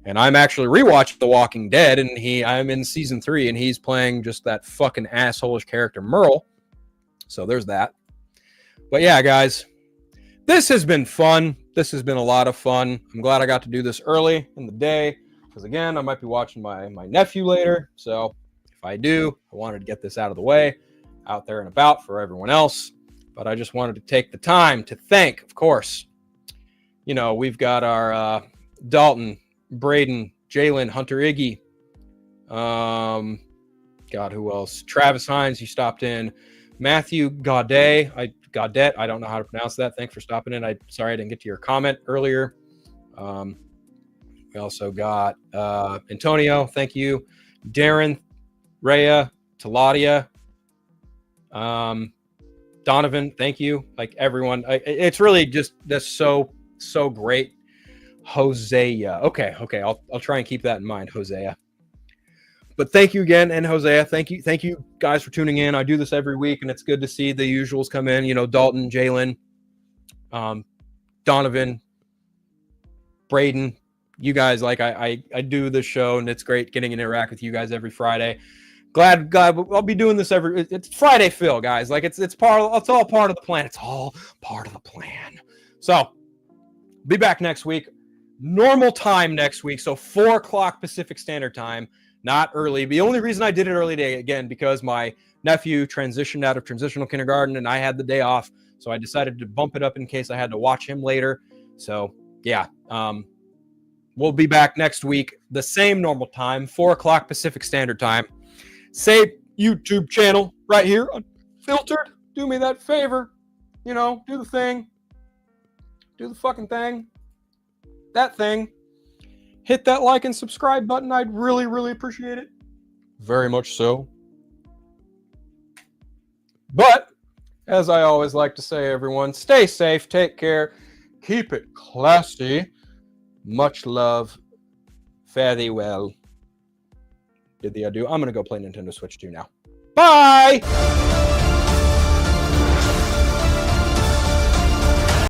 And I'm actually rewatching The Walking Dead, and I'm in Season 3, and he's playing just that fucking asshole-ish character, Merle. So there's that. But yeah, guys, this has been fun. This has been a lot of fun. I'm glad I got to do this early in the day, because again, I might be watching my nephew later. So if I do, I wanted to get this out of the way, out there and about for everyone else. But I just wanted to take the time to thank, of course, you know, we've got our Dalton, Braden, Jalen, Hunter Iggy, God, who else? Travis Hines, he stopped in. Matthew Gaudet, I don't know how to pronounce that. Thanks for stopping in. Sorry I didn't get to your comment earlier. We also got Antonio, thank you. Darren, Rhea, Taladia, Donovan, thank you. Like everyone, it's really just so great. Hosea. Okay. I'll try and keep that in mind, Hosea. But thank you again, and Hosea, thank you guys for tuning in. I do this every week, and it's good to see the usuals come in. You know, Dalton, Jalen, Donovan, Braden. You guys, like I do this show, and it's great getting to interact with you guys every Friday. Glad I'll be doing this it's Friday Phil, guys. Like it's all part of the plan. It's all part of the plan. So be back next week. Normal time next week. So 4:00 Pacific Standard Time, not early. The only reason I did it early today, again, because my nephew transitioned out of transitional kindergarten and I had the day off. So I decided to bump it up in case I had to watch him later. So yeah, we'll be back next week, the same normal time, 4:00 Pacific Standard Time. Same YouTube channel right here, Unfiltered. Do me that favor. You know, do the thing. Do the fucking thing. That thing. Hit that like and subscribe button. I'd really, really appreciate it. Very much so. But, as I always like to say, everyone, stay safe, take care, keep it classy. Much love. Fare thee well. Did the adieu. I'm going to go play Nintendo Switch 2 now. Bye!